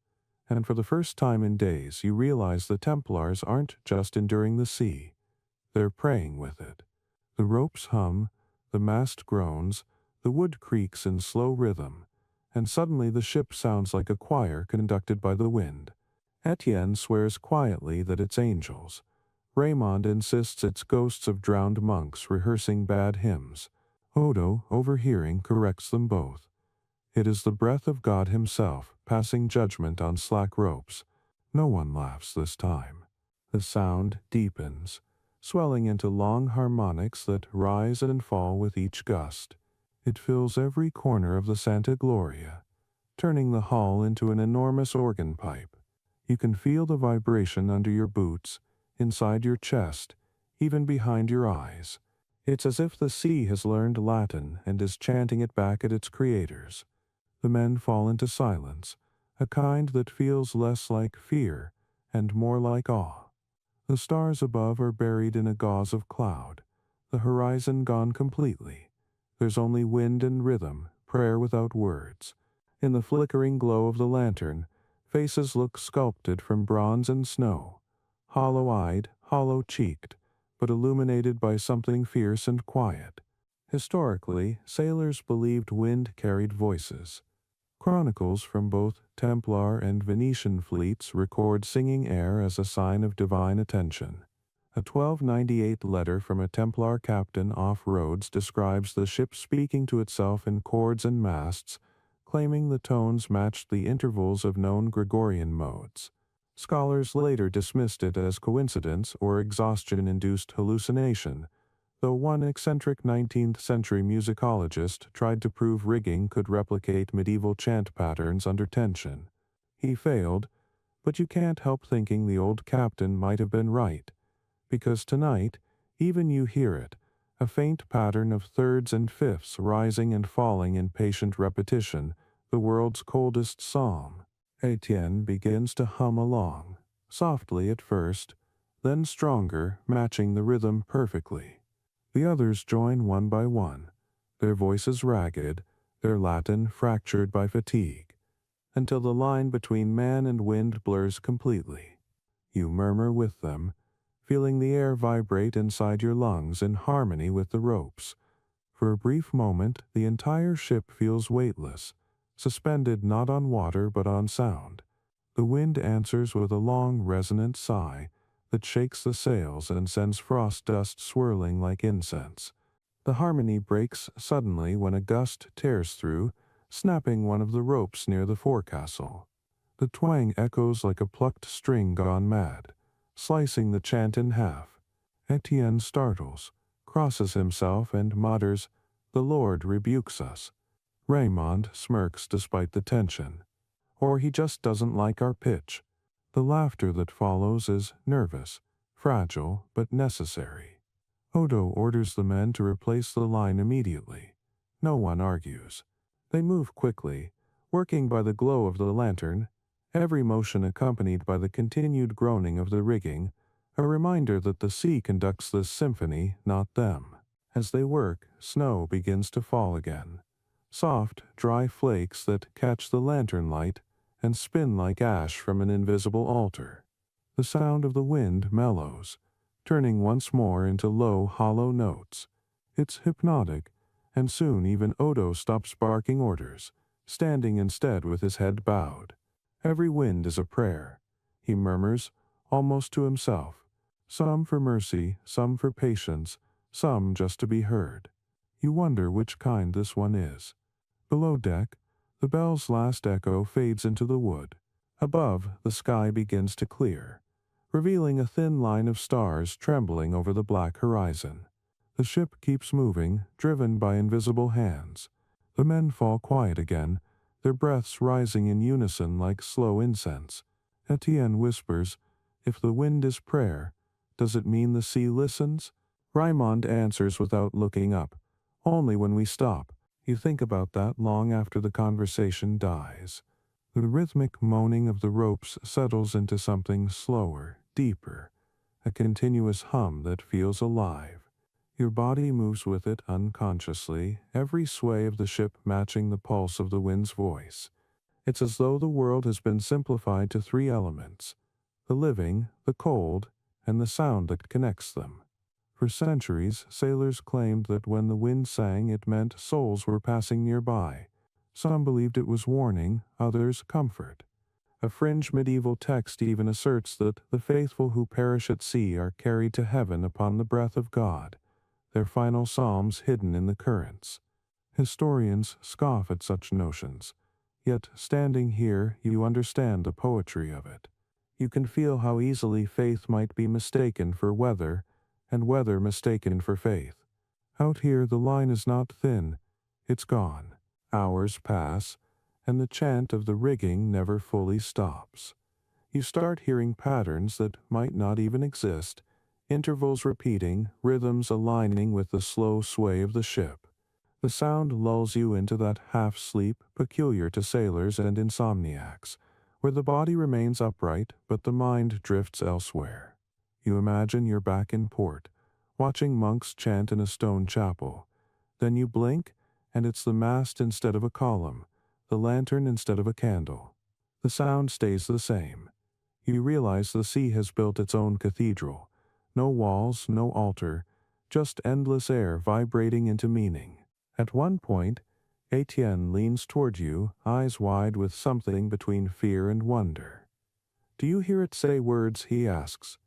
and for the first time in days you realize the Templars aren't just enduring the sea, they're praying with it. The ropes hum, the mast groans, the wood creaks in slow rhythm, and suddenly the ship sounds like a choir conducted by the wind. Etienne swears quietly that it's angels. Raymond insists it's ghosts of drowned monks rehearsing bad hymns. Odo, overhearing, corrects them both. It is the breath of God himself, passing judgment on slack ropes. No one laughs this time. The sound deepens, swelling into long harmonics that rise and fall with each gust. It fills every corner of the Santa Gloria, turning the hull into an enormous organ pipe. You can feel the vibration under your boots, inside your chest, even behind your eyes. It's as if the sea has learned Latin and is chanting it back at its creators. The men fall into silence, a kind that feels less like fear and more like awe. The stars above are buried in a gauze of cloud, the horizon gone completely. There's only wind and rhythm, prayer without words. In the flickering glow of the lantern, faces look sculpted from bronze and snow, hollow-eyed, hollow-cheeked, but illuminated by something fierce and quiet. Historically, sailors believed wind carried voices. Chronicles from both Templar and Venetian fleets record singing air as a sign of divine attention. A 1298 letter from a Templar captain off Rhodes describes the ship speaking to itself in chords and masts, claiming the tones matched the intervals of known Gregorian modes. Scholars later dismissed it as coincidence or exhaustion-induced hallucination, though one eccentric 19th-century musicologist tried to prove rigging could replicate medieval chant patterns under tension. He failed, but you can't help thinking the old captain might have been right, because tonight, even you hear it, a faint pattern of thirds and fifths rising and falling in patient repetition, the world's coldest psalm. Etienne begins to hum along, softly at first, then stronger, matching the rhythm perfectly. The others join one by one, their voices ragged, their Latin fractured by fatigue, until the line between man and wind blurs completely. You murmur with them, feeling the air vibrate inside your lungs in harmony with the ropes. For a brief moment, the entire ship feels weightless, suspended not on water but on sound. The wind answers with a long, resonant sigh that shakes the sails and sends frost dust swirling like incense. The harmony breaks suddenly when a gust tears through, snapping one of the ropes near the forecastle. The twang echoes like a plucked string gone mad, slicing the chant in half. Etienne startles, crosses himself and mutters, "The Lord rebukes us." Raymond smirks despite the tension. Or he just doesn't like our pitch. The laughter that follows is nervous, fragile, but necessary. Odo orders the men to replace the line immediately. No one argues. They move quickly, working by the glow of the lantern, every motion accompanied by the continued groaning of the rigging, a reminder that the sea conducts this symphony, not them. As they work, snow begins to fall again. Soft, dry flakes that catch the lantern light and spin like ash from an invisible altar. The sound of the wind mellows, turning once more into low, hollow notes. It's hypnotic, and soon even Odo stops barking orders, standing instead with his head bowed. Every wind is a prayer, he murmurs, almost to himself. Some for mercy, some for patience, some just to be heard. You wonder which kind this one is. Below deck, the bell's last echo fades into the wood. Above, the sky begins to clear, revealing a thin line of stars trembling over the black horizon. The ship keeps moving, driven by invisible hands. The men fall quiet again, their breaths rising in unison like slow incense. Etienne whispers, "If the wind is prayer, does it mean the sea listens?" Raymond answers without looking up, "Only when we stop." You think about that long after the conversation dies. The rhythmic moaning of the ropes settles into something slower, deeper, a continuous hum that feels alive. Your body moves with it unconsciously, every sway of the ship matching the pulse of the wind's voice. It's as though the world has been simplified to three elements: the living, the cold, and the sound that connects them. For centuries, sailors claimed that when the wind sang it meant souls were passing nearby. Some believed it was warning, others comfort. A fringe medieval text even asserts that the faithful who perish at sea are carried to heaven upon the breath of God, their final psalms hidden in the currents. Historians scoff at such notions, yet standing here you understand the poetry of it. You can feel how easily faith might be mistaken for weather, and weather mistaken for faith. Out here the line is not thin, it's gone. Hours pass, and the chant of the rigging never fully stops. You start hearing patterns that might not even exist, intervals repeating, rhythms aligning with the slow sway of the ship. The sound lulls you into that half-sleep peculiar to sailors and insomniacs, where the body remains upright but the mind drifts elsewhere. You imagine you're back in port, watching monks chant in a stone chapel. Then you blink, and it's the mast instead of a column, the lantern instead of a candle. The sound stays the same. You realize the sea has built its own cathedral. No walls, no altar, just endless air vibrating into meaning. At one point, Etienne leans toward you, eyes wide with something between fear and wonder. "Do you hear it say words?" he asks.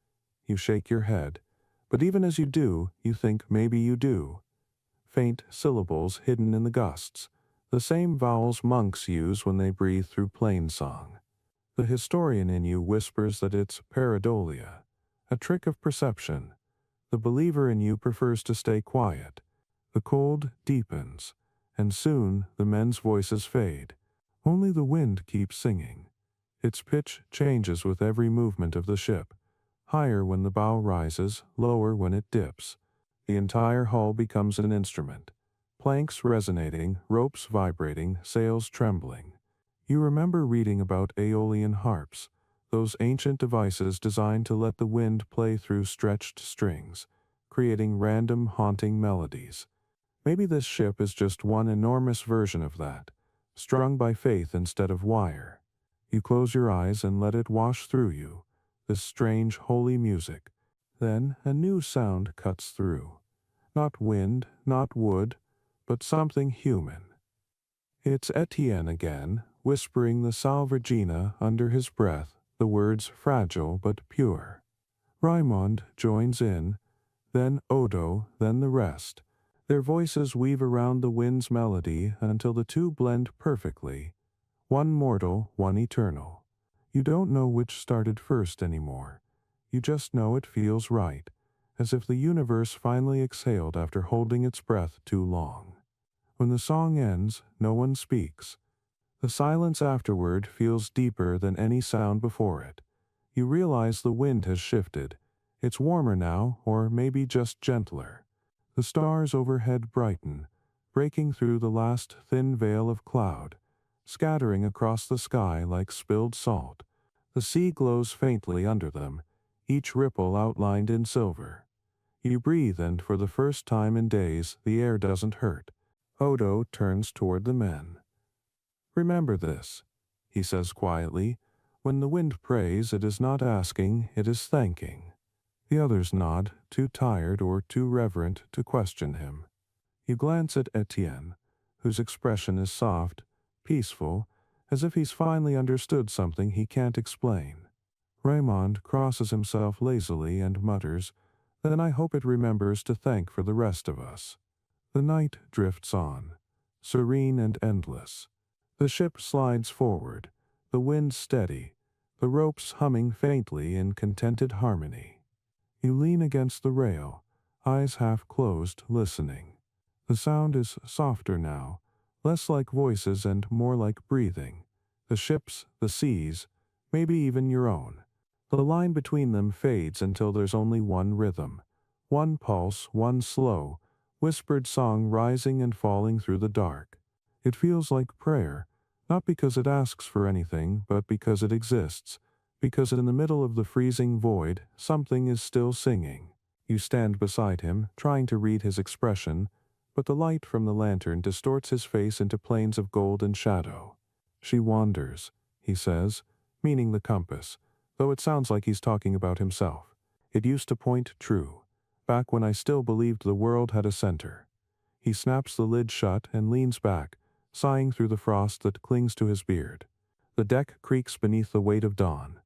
You shake your head, but even as you do, you think maybe you do. Faint syllables hidden in the gusts, the same vowels monks use when they breathe through plain song. The historian in you whispers that it's pareidolia, a trick of perception. The believer in you prefers to stay quiet. The cold deepens, and soon the men's voices fade. Only the wind keeps singing. Its pitch changes with every movement of the ship, higher when the bow rises, lower when it dips. The entire hull becomes an instrument. Planks resonating, ropes vibrating, sails trembling. You remember reading about Aeolian harps, those ancient devices designed to let the wind play through stretched strings, creating random haunting melodies. Maybe this ship is just one enormous version of that, strung by faith instead of wire. You close your eyes and let it wash through you, this strange holy music. Then a new sound cuts through. Not wind, not wood, but something human. It's Etienne again, whispering the Salve Regina under his breath, the words fragile but pure. Raymond joins in, then Odo, then the rest. Their voices weave around the wind's melody until the two blend perfectly. One mortal, one eternal. You don't know which started first anymore. You just know it feels right, as if the universe finally exhaled after holding its breath too long. When the song ends, no one speaks. The silence afterward feels deeper than any sound before it. You realize the wind has shifted. It's warmer now, or maybe just gentler. The stars overhead brighten, breaking through the last thin veil of cloud, scattering across the sky like spilled salt. The sea glows faintly under them, each ripple outlined in silver. You breathe, and for the first time in days, the air doesn't hurt. Odo turns toward the men. "Remember this," he says quietly. "When the wind prays, it is not asking, it is thanking." The others nod, too tired or too reverent to question him. You glance at Etienne, whose expression is soft, peaceful, as if he's finally understood something he can't explain. Raymond crosses himself lazily and mutters, "Then I hope it remembers to thank for the rest of us." The night drifts on, serene and endless. The ship slides forward, the wind steady, the ropes humming faintly in contented harmony. You lean against the rail, eyes half closed, listening. The sound is softer now, less like voices and more like breathing. The ship's, the sea's, maybe even your own. The line between them fades until there's only one rhythm, one pulse, one slow, whispered song rising and falling through the dark. It feels like prayer, not because it asks for anything, but because it exists, because in the middle of the freezing void, something is still singing. You stand beside him, trying to read his expression, but the light from the lantern distorts his face into planes of gold and shadow. "She wanders," he says, meaning the compass, though it sounds like he's talking about himself. "It used to point true, back when I still believed the world had a center." He snaps the lid shut and leans back, sighing through the frost that clings to his beard. The deck creaks beneath the weight of dawn.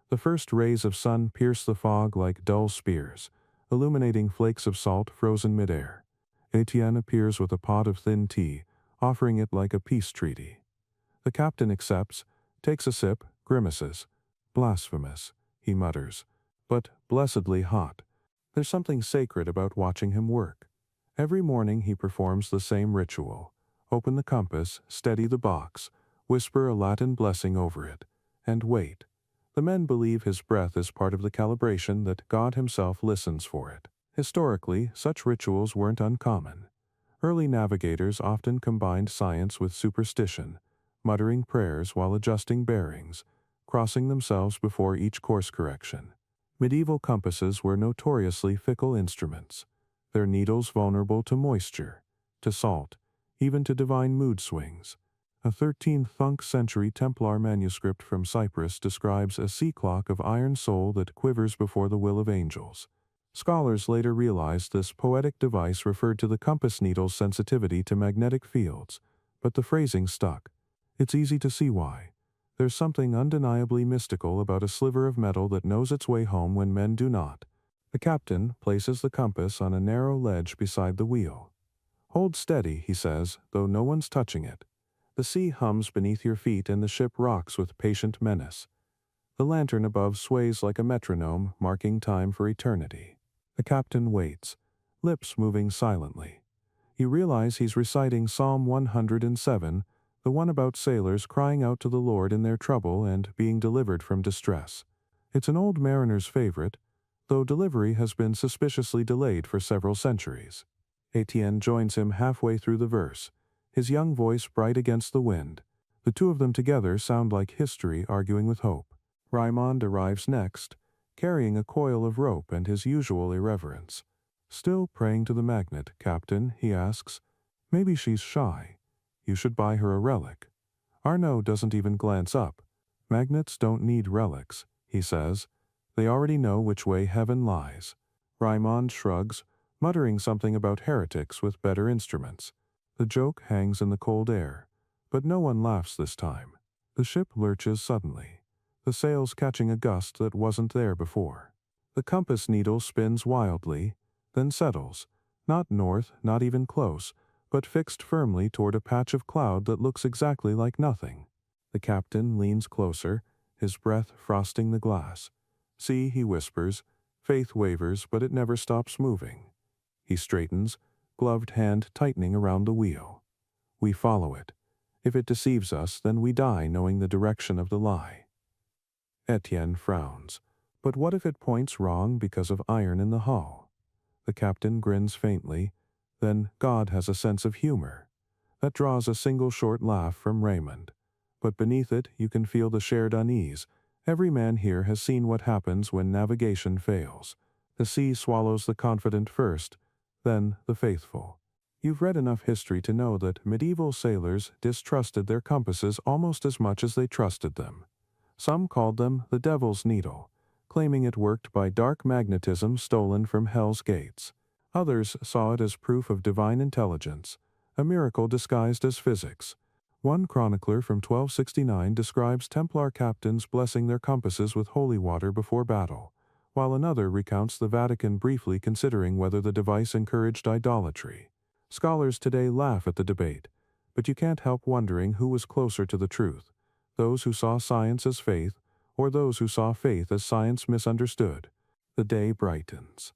The first rays of sun pierce the fog like dull spears, illuminating flakes of salt frozen midair. Etienne appears with a pot of thin tea, offering it like a peace treaty. The captain accepts, takes a sip, grimaces. "Blasphemous," he mutters, "but blessedly hot." There's something sacred about watching him work. Every morning he performs the same ritual. Open the compass, steady the box, whisper a Latin blessing over it, and wait. The men believe his breath is part of the calibration that God himself listens for it. Historically, such rituals weren't uncommon. Early navigators often combined science with superstition, muttering prayers while adjusting bearings, crossing themselves before each course correction. Medieval compasses were notoriously fickle instruments, their needles vulnerable to moisture, to salt, even to divine mood swings. A 13th century Templar manuscript from Cyprus describes a sea clock of iron soul that quivers before the will of angels. Scholars later realized this poetic device referred to the compass needle's sensitivity to magnetic fields, but the phrasing stuck. It's easy to see why. There's something undeniably mystical about a sliver of metal that knows its way home when men do not. The captain places the compass on a narrow ledge beside the wheel. "Hold steady," he says, though no one's touching it. The sea hums beneath your feet and the ship rocks with patient menace. The lantern above sways like a metronome, marking time for eternity. The captain waits, lips moving silently. You realize he's reciting Psalm 107, the one about sailors crying out to the Lord in their trouble and being delivered from distress. It's an old mariner's favorite, though delivery has been suspiciously delayed for several centuries. Etienne joins him halfway through the verse, his young voice bright against the wind. The two of them together sound like history arguing with hope. Raymond arrives next, carrying a coil of rope and his usual irreverence. "Still praying to the magnet, Captain?" he asks. "Maybe she's shy. You should buy her a relic." Arnaud doesn't even glance up. "Magnets don't need relics," he says. "They already know which way heaven lies." Raymond shrugs, muttering something about heretics with better instruments. The joke hangs in the cold air, but no one laughs this time. The ship lurches suddenly, the sails catching a gust that wasn't there before. The compass needle spins wildly, then settles, not north, not even close, but fixed firmly toward a patch of cloud that looks exactly like nothing. The captain leans closer, his breath frosting the glass. "See," he whispers. Faith wavers, but it never stops moving. He straightens, gloved hand tightening around the wheel. "We follow it. If it deceives us, then we die knowing the direction of the lie." Etienne frowns. "But what if it points wrong because of iron in the hull?" The captain grins faintly. "Then God has a sense of humor." That draws a single short laugh from Raymond. But beneath it, you can feel the shared unease. Every man here has seen what happens when navigation fails. The sea swallows the confident first, then the faithful. You've read enough history to know that medieval sailors distrusted their compasses almost as much as they trusted them. Some called them the devil's needle, claiming it worked by dark magnetism stolen from hell's gates. Others saw it as proof of divine intelligence, a miracle disguised as physics. One chronicler from 1269 describes Templar captains blessing their compasses with holy water before battle, while another recounts the Vatican briefly considering whether the device encouraged idolatry. Scholars today laugh at the debate, but you can't help wondering who was closer to the truth, those who saw science as faith, or those who saw faith as science misunderstood. The day brightens.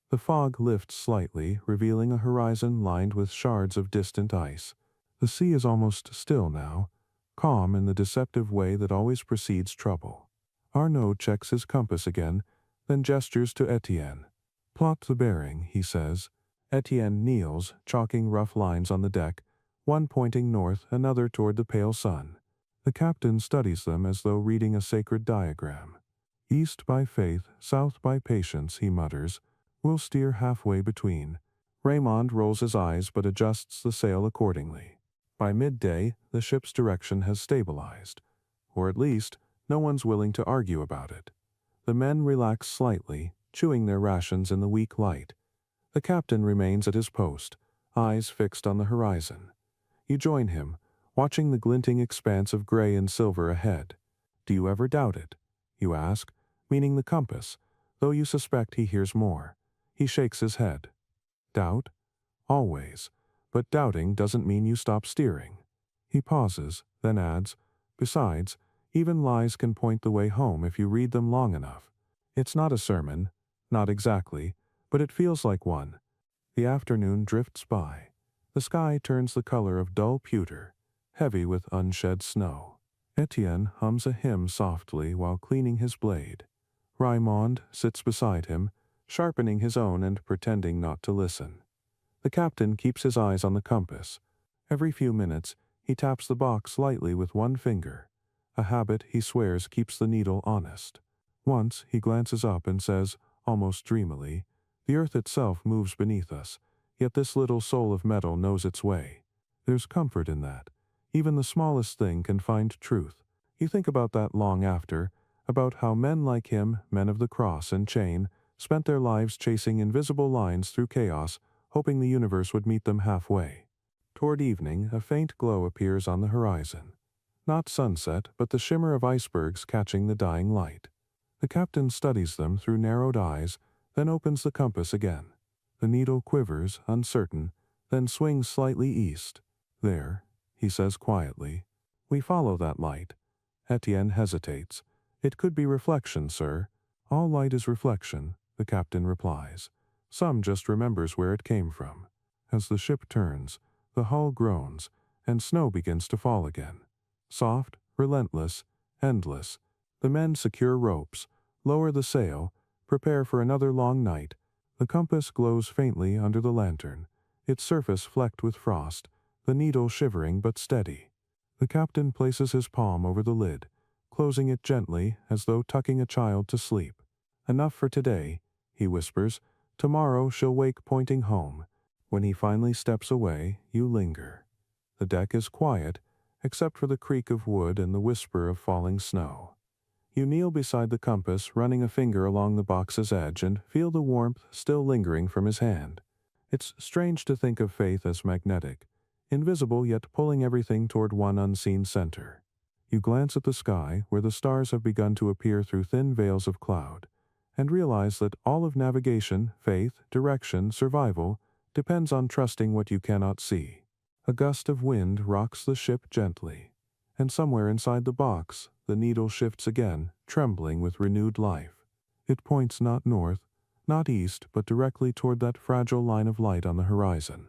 The fog lifts slightly, revealing a horizon lined with shards of distant ice. The sea is almost still now, calm in the deceptive way that always precedes trouble. Arnaud checks his compass again, then gestures to Etienne. "Plot the bearing," he says. Etienne kneels, chalking rough lines on the deck, one pointing north, another toward the pale sun. The captain studies them as though reading a sacred diagram. "East by faith, south by patience," he mutters. "We'll steer halfway between." Raymond rolls his eyes but adjusts the sail accordingly. By midday, the ship's direction has stabilized, or at least, no one's willing to argue about it. The men relax slightly, chewing their rations in the weak light. The captain remains at his post, eyes fixed on the horizon. You join him, watching the glinting expanse of gray and silver ahead. "Do you ever doubt it?" you ask, meaning the compass, though you suspect he hears more. He shakes his head. "Doubt? Always. But doubting doesn't mean you stop steering." He pauses, then adds, "Besides, even lies can point the way home if you read them long enough." It's not a sermon, not exactly, but it feels like one. The afternoon drifts by. The sky turns the color of dull pewter, heavy with unshed snow. Etienne hums a hymn softly while cleaning his blade. Raymond sits beside him, sharpening his own and pretending not to listen. The captain keeps his eyes on the compass. Every few minutes, he taps the box lightly with one finger, a habit he swears keeps the needle honest. Once he glances up and says, almost dreamily, "The earth itself moves beneath us, yet this little soul of metal knows its way." There's comfort in that. Even the smallest thing can find truth. You think about that long after, about how men like him, men of the cross and chain, spent their lives chasing invisible lines through chaos, hoping the universe would meet them halfway. Toward evening, a faint glow appears on the horizon. Not sunset, but the shimmer of icebergs catching the dying light. The captain studies them through narrowed eyes, then opens the compass again. The needle quivers, uncertain, then swings slightly east. "There," he says quietly. "We follow that light." Etienne hesitates. "It could be reflection, sir." "All light is reflection," the captain replies. "Some just remembers where it came from." As the ship turns, the hull groans, and snow begins to fall again. Soft, relentless, endless. The men secure ropes, lower the sail, prepare for another long night. The compass glows faintly under the lantern, its surface flecked with frost, the needle shivering but steady. The captain places his palm over the lid, closing it gently as though tucking a child to sleep. "Enough for today," he whispers. "Tomorrow she'll wake pointing home." When he finally steps away, you linger. The deck is quiet, except for the creak of wood and the whisper of falling snow. You kneel beside the compass, running a finger along the box's edge, and feel the warmth still lingering from his hand. It's strange to think of faith as magnetic, invisible yet pulling everything toward one unseen center. You glance at the sky, where the stars have begun to appear through thin veils of cloud, and realize that all of navigation, faith, direction, survival, depends on trusting what you cannot see. A gust of wind rocks the ship gently, and somewhere inside the box, the needle shifts again, trembling with renewed life. It points not north, not east, but directly toward that fragile line of light on the horizon.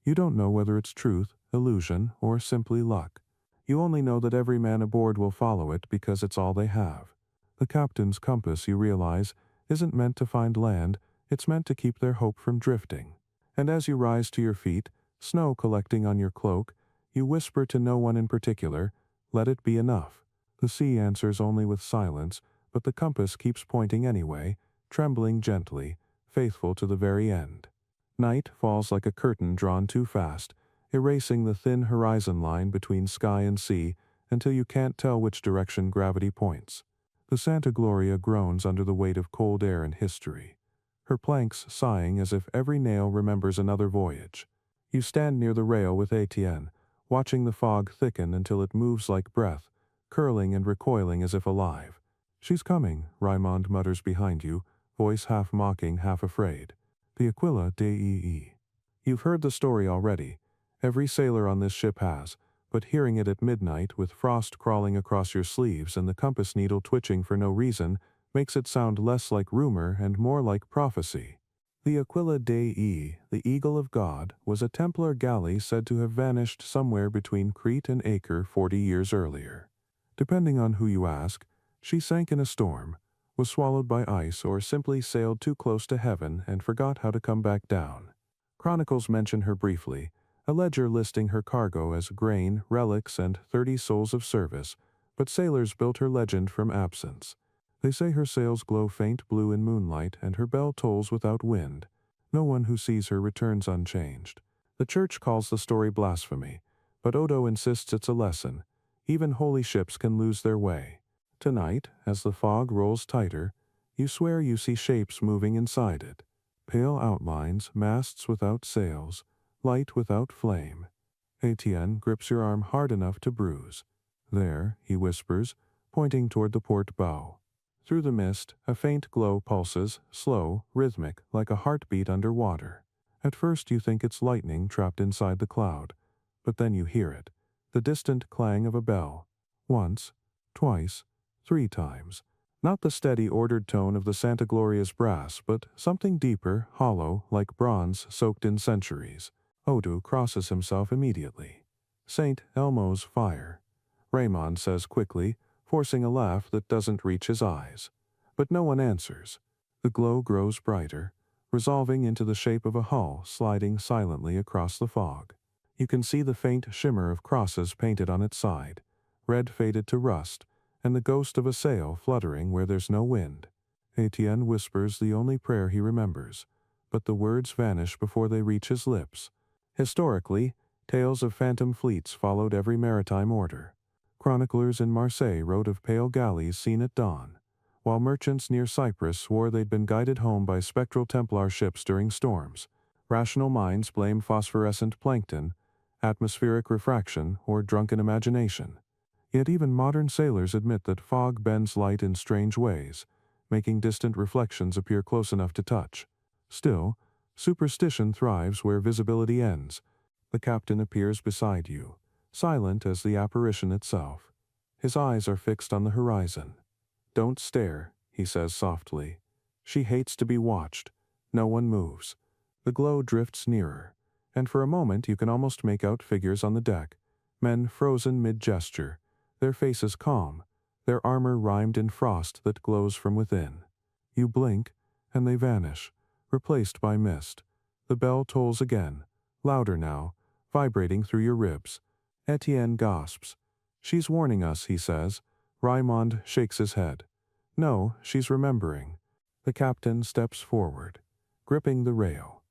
You don't know whether it's truth, illusion, or simply luck. You only know that every man aboard will follow it because it's all they have. The captain's compass, you realize, isn't meant to find land, it's meant to keep their hope from drifting. And as you rise to your feet, snow collecting on your cloak, you whisper to no one in particular, "Let it be enough." The sea answers only with silence, but the compass keeps pointing anyway, trembling gently, faithful to the very end. Night falls like a curtain drawn too fast, erasing the thin horizon line between sky and sea until you can't tell which direction gravity points. The Santa Gloria groans under the weight of cold air and history, her planks sighing as if every nail remembers another voyage. You stand near the rail with Etienne, watching the fog thicken until it moves like breath, curling and recoiling as if alive. "She's coming," Raymond mutters behind you, voice half mocking, half afraid. "The Aquila Dei." You've heard the story already. Every sailor on this ship has, but hearing it at midnight with frost crawling across your sleeves and the compass needle twitching for no reason makes it sound less like rumor and more like prophecy. The Aquila Dei, the Eagle of God, was a Templar galley said to have vanished somewhere between Crete and Acre 40 years earlier. Depending on who you ask, she sank in a storm, was swallowed by ice, or simply sailed too close to heaven and forgot how to come back down. Chronicles mention her briefly, a ledger listing her cargo as grain, relics, and 30 souls of service, but sailors built her legend from absence. They say her sails glow faint blue in moonlight and her bell tolls without wind. No one who sees her returns unchanged. The church calls the story blasphemy, but Odo insists it's a lesson. Even holy ships can lose their way. Tonight, as the fog rolls tighter, you swear you see shapes moving inside it. Pale outlines, masts without sails, light without flame. Etienne grips your arm hard enough to bruise. "There," he whispers, pointing toward the port bow. Through the mist, a faint glow pulses, slow, rhythmic, like a heartbeat underwater. At first you think it's lightning trapped inside the cloud, but then you hear it, the distant clang of a bell. Once, twice, 3 times. Not the steady, ordered tone of the Santa Gloria's brass, but something deeper, hollow, like bronze soaked in centuries. Odo crosses himself immediately. "Saint Elmo's fire." Raymond says quickly, forcing a laugh that doesn't reach his eyes. But no one answers. The glow grows brighter, resolving into the shape of a hull sliding silently across the fog. You can see the faint shimmer of crosses painted on its side, red faded to rust, and the ghost of a sail fluttering where there's no wind. Etienne whispers the only prayer he remembers, but the words vanish before they reach his lips. Historically, tales of phantom fleets followed every maritime order. Chroniclers in Marseille wrote of pale galleys seen at dawn, while merchants near Cyprus swore they'd been guided home by spectral Templar ships during storms. Rational minds blame phosphorescent plankton, atmospheric refraction, or drunken imagination. Yet even modern sailors admit that fog bends light in strange ways, making distant reflections appear close enough to touch. Still, superstition thrives where visibility ends. The captain appears beside you, silent as the apparition itself. His eyes are fixed on the horizon. "Don't stare," he says softly. She hates to be watched. No one moves. The glow drifts nearer, and for a moment you can almost make out figures on the deck, men frozen mid-gesture, their faces calm, their armor rimed in frost that glows from within. You blink, and they vanish, replaced by mist. The bell tolls again, louder now, vibrating through your ribs. Etienne gasps. "She's warning us," he says. Raymond shakes his head. "No, she's remembering." The captain steps forward, gripping the rail.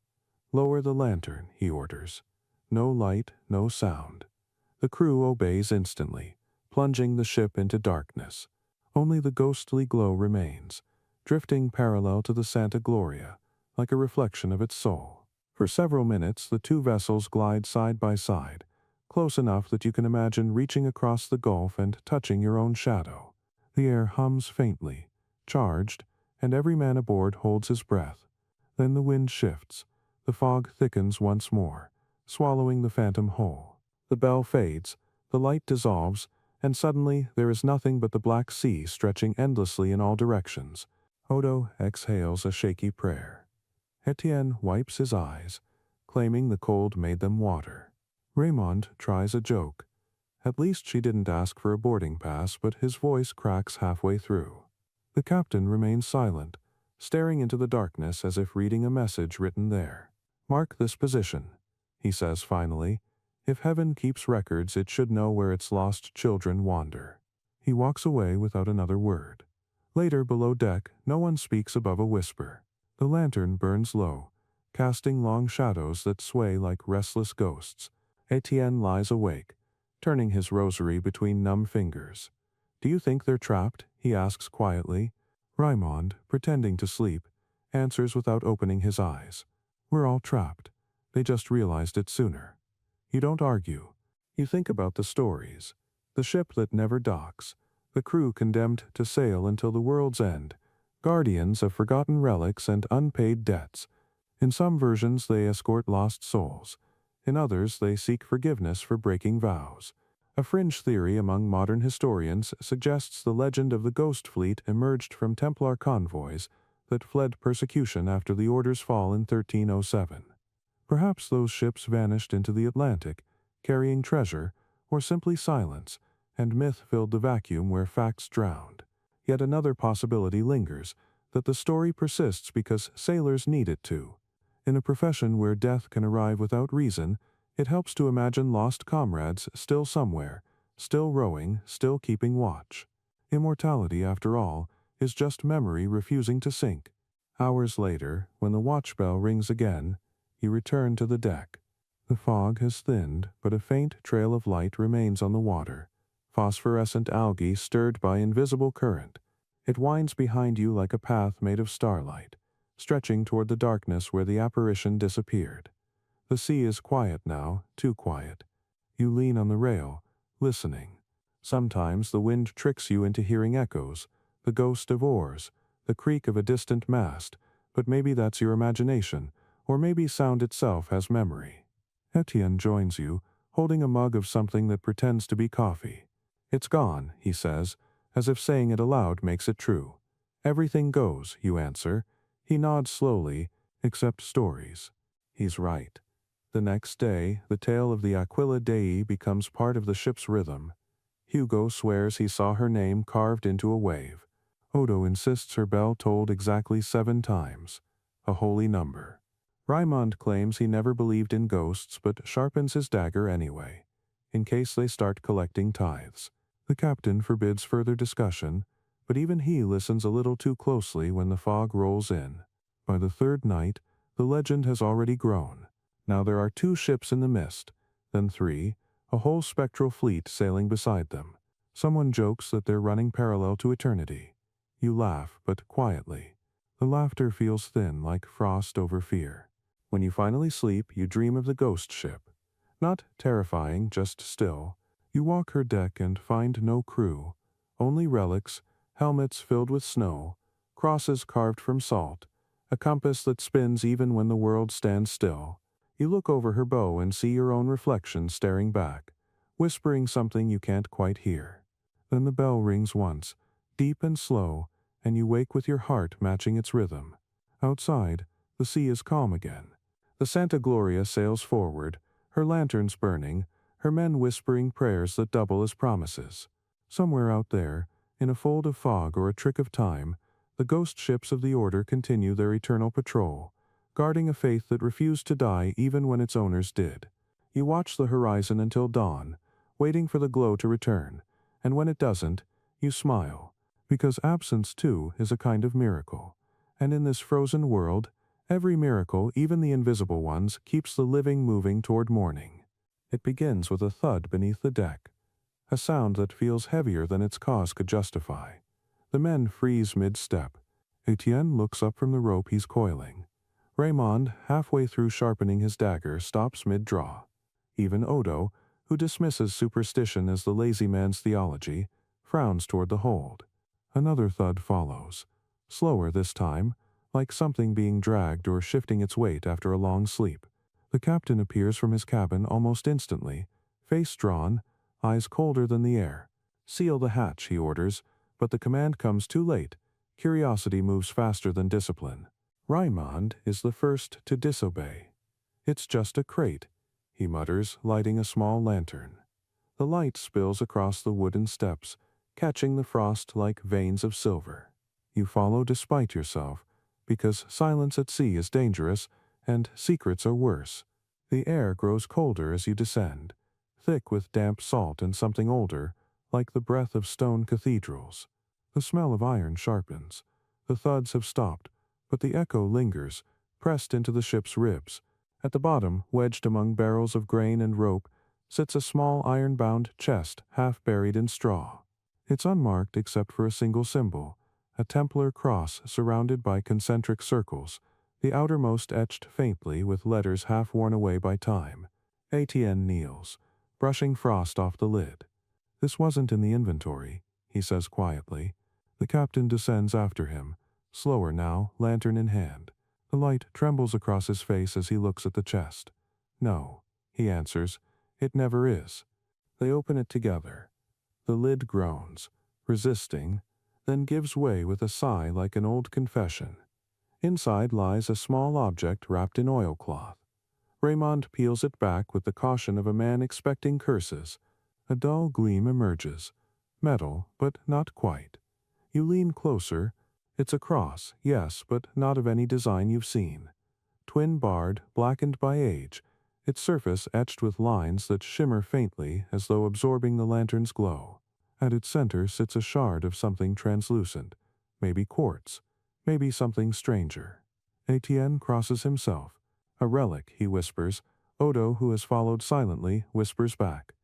"Lower the lantern," he orders. No light, no sound. The crew obeys instantly, plunging the ship into darkness. Only the ghostly glow remains, drifting parallel to the Santa Gloria, like a reflection of its soul. For several minutes the two vessels glide side by side, close enough that you can imagine reaching across the gulf and touching your own shadow. The air hums faintly, charged, and every man aboard holds his breath. Then the wind shifts. The fog thickens once more, swallowing the phantom whole. The bell fades, the light dissolves, and suddenly there is nothing but the black sea stretching endlessly in all directions. Odo exhales a shaky prayer. Etienne wipes his eyes, claiming the cold made them water. Raymond tries a joke. At least she didn't ask for a boarding pass, but his voice cracks halfway through. The captain remains silent, staring into the darkness as if reading a message written there. "Mark this position," he says finally. "If heaven keeps records, it should know where its lost children wander." He walks away without another word. Later below deck, no one speaks above a whisper. The lantern burns low, casting long shadows that sway like restless ghosts. Etienne lies awake, turning his rosary between numb fingers. "Do you think they're trapped?" he asks quietly. Raymond, pretending to sleep, answers without opening his eyes. "We're all trapped. They just realized it sooner." You don't argue. You think about the stories. The ship that never docks, the crew condemned to sail until the world's end, guardians of forgotten relics and unpaid debts. In some versions they escort lost souls. In others they seek forgiveness for breaking vows. A fringe theory among modern historians suggests the legend of the Ghost Fleet emerged from Templar convoys that fled persecution after the Order's fall in 1307. Perhaps those ships vanished into the Atlantic, carrying treasure, or simply silence, and myth filled the vacuum where facts drowned. Yet another possibility lingers, that the story persists because sailors need it to. In a profession where death can arrive without reason, it helps to imagine lost comrades still somewhere, still rowing, still keeping watch. Immortality, after all, is just memory refusing to sink. Hours later, when the watch bell rings again, you return to the deck. The fog has thinned, but a faint trail of light remains on the water, phosphorescent algae stirred by invisible current. It winds behind you like a path made of starlight, stretching toward the darkness where the apparition disappeared. The sea is quiet now, too quiet. You lean on the rail, listening. Sometimes the wind tricks you into hearing echoes, the ghost of oars, the creak of a distant mast, but maybe that's your imagination, or maybe sound itself has memory. Etienne joins you, holding a mug of something that pretends to be coffee. "It's gone," he says, as if saying it aloud makes it true. "Everything goes," you answer. He nods slowly, "except stories." He's right. The next day, the tale of the Aquila Dei becomes part of the ship's rhythm. Hugo swears he saw her name carved into a wave. Odo insists her bell tolled exactly 7 times. A holy number. Raimond claims he never believed in ghosts but sharpens his dagger anyway, in case they start collecting tithes. The captain forbids further discussion, but even he listens a little too closely when the fog rolls in. By the 3rd night, the legend has already grown. Now there are 2 ships in the mist, then 3, a whole spectral fleet sailing beside them. Someone jokes that they're running parallel to eternity. You laugh, but quietly. The laughter feels thin, like frost over fear. When you finally sleep, you dream of the ghost ship. Not terrifying, just still. You walk her deck and find no crew. Only relics, helmets filled with snow, crosses carved from salt, a compass that spins even when the world stands still. You look over her bow and see your own reflection staring back, whispering something you can't quite hear. Then the bell rings once, deep and slow, and you wake with your heart matching its rhythm. Outside, the sea is calm again. The Santa Gloria sails forward, her lanterns burning, her men whispering prayers that double as promises. Somewhere out there, in a fold of fog or a trick of time, the ghost ships of the Order continue their eternal patrol, guarding a faith that refused to die even when its owners did. You watch the horizon until dawn, waiting for the glow to return, and when it doesn't, you smile, because absence too is a kind of miracle. And in this frozen world, every miracle, even the invisible ones, keeps the living moving toward morning. It begins with a thud beneath the deck, a sound that feels heavier than its cause could justify. The men freeze mid-step. Etienne looks up from the rope he's coiling. Raymond, halfway through sharpening his dagger, stops mid-draw. Even Odo, who dismisses superstition as the lazy man's theology, frowns toward the hold. Another thud follows, slower this time, like something being dragged or shifting its weight after a long sleep. The captain appears from his cabin almost instantly, face drawn, eyes colder than the air. "Seal the hatch," he orders, but the command comes too late. Curiosity moves faster than discipline. Raimond is the first to disobey. "It's just a crate," he mutters, lighting a small lantern. The light spills across the wooden steps, catching the frost like veins of silver. You follow despite yourself, because silence at sea is dangerous, and secrets are worse. The air grows colder as you descend, thick with damp salt and something older, like the breath of stone cathedrals. The smell of iron sharpens. The thuds have stopped, but the echo lingers, pressed into the ship's ribs. At the bottom, wedged among barrels of grain and rope, sits a small iron-bound chest half buried in straw. It's unmarked except for a single symbol, a Templar cross surrounded by concentric circles, the outermost etched faintly with letters half worn away by time. Etienne kneels, brushing frost off the lid. "This wasn't in the inventory," he says quietly. The captain descends after him, slower now, lantern in hand. The light trembles across his face as he looks at the chest. "No," he answers, "it never is." They open it together. The lid groans, resisting, then gives way with a sigh like an old confession. Inside lies a small object wrapped in oilcloth. Raymond peels it back with the caution of a man expecting curses. A dull gleam emerges. Metal, but not quite. You lean closer. It's a cross, yes, but not of any design you've seen. Twin-barred, blackened by age, its surface etched with lines that shimmer faintly as though absorbing the lantern's glow. At its center sits a shard of something translucent, maybe quartz, maybe something stranger. Etienne crosses himself. "A relic," he whispers. Odo, who has followed silently, whispers back.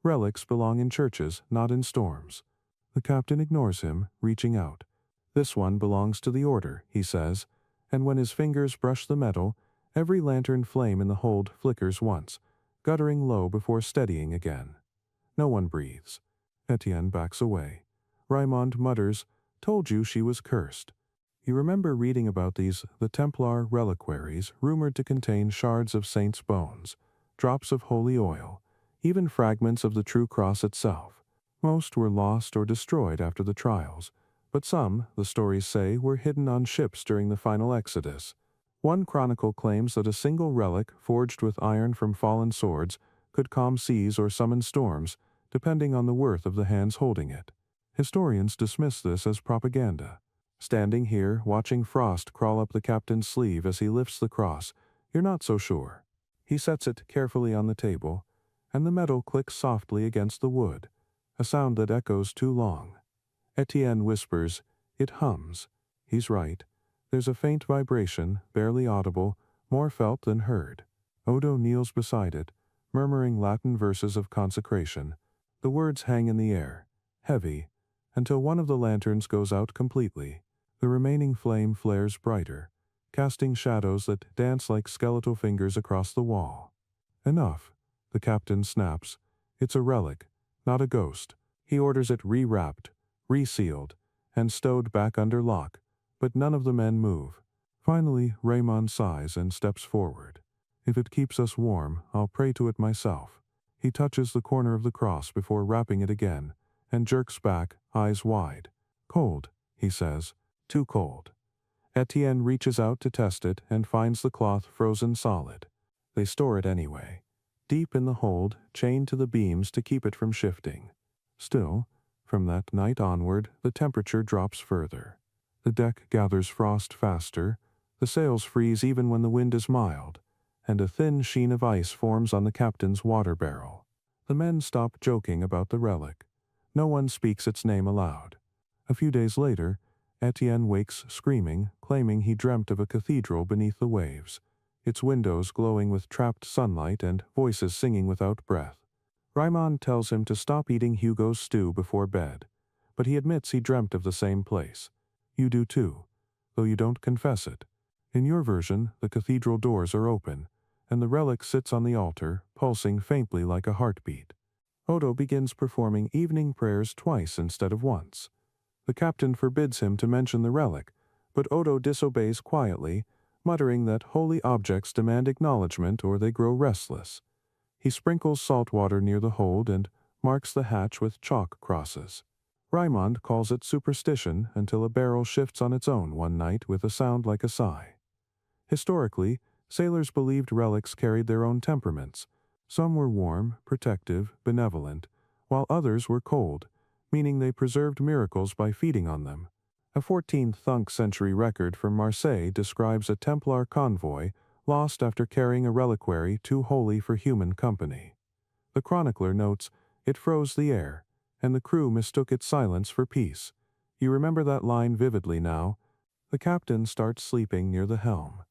"Relics belong in churches, not in storms." The captain ignores him, reaching out. "This one belongs to the Order," he says, and when his fingers brush the metal, every lantern flame in the hold flickers once, guttering low before steadying again. No one breathes. Etienne backs away. Raimond mutters, "Told you she was cursed." You remember reading about the Templar reliquaries rumored to contain shards of saints' bones, drops of holy oil, even fragments of the true cross itself. Most were lost or destroyed after the trials, but some, the stories say, were hidden on ships during the final exodus. One chronicle claims that a single relic, forged with iron from fallen swords, could calm seas or summon storms, depending on the worth of the hands holding it. Historians dismiss this as propaganda. Standing here, watching frost crawl up the captain's sleeve as he lifts the cross, you're not so sure. He sets it carefully on the table, and the metal clicks softly against the wood, a sound that echoes too long. Etienne whispers, "It hums." He's right. There's a faint vibration, barely audible, more felt than heard. Odo kneels beside it, murmuring Latin verses of consecration. The words hang in the air, heavy, until one of the lanterns goes out completely. The remaining flame flares brighter, casting shadows that dance like skeletal fingers across the wall. Enough, the captain snaps. It's a relic, not a ghost. He orders it re-wrapped, resealed, and stowed back under lock, but none of the men move. Finally, Raymond sighs and steps forward. "If it keeps us warm, I'll pray to it myself." He touches the corner of the cross before wrapping it again, and jerks back, eyes wide. "Cold," he says. "Too cold." Etienne reaches out to test it and finds the cloth frozen solid. They store it anyway, deep in the hold, chained to the beams to keep it from shifting. Still, from that night onward, the temperature drops further. The deck gathers frost faster, the sails freeze even when the wind is mild, and a thin sheen of ice forms on the captain's water barrel. The men stop joking about the relic. No one speaks its name aloud. A few days later, Etienne wakes screaming, claiming he dreamt of a cathedral beneath the waves, its windows glowing with trapped sunlight and voices singing without breath. Raymond tells him to stop eating Hugo's stew before bed, but he admits he dreamt of the same place. You do too, though you don't confess it. In your version, the cathedral doors are open, and the relic sits on the altar, pulsing faintly like a heartbeat. Odo begins performing evening prayers twice instead of once. The captain forbids him to mention the relic, but Odo disobeys quietly, muttering that holy objects demand acknowledgement or they grow restless. He sprinkles salt water near the hold and marks the hatch with chalk crosses. Raymond calls it superstition until a barrel shifts on its own one night with a sound like a sigh. Historically, sailors believed relics carried their own temperaments. Some were warm, protective, benevolent, while others were cold, meaning they preserved miracles by feeding on them. A 14th century record from Marseille describes a Templar convoy lost after carrying a reliquary too holy for human company. The chronicler notes, "It froze the air, and the crew mistook its silence for peace." You remember that line vividly now. The captain starts sleeping near the helm,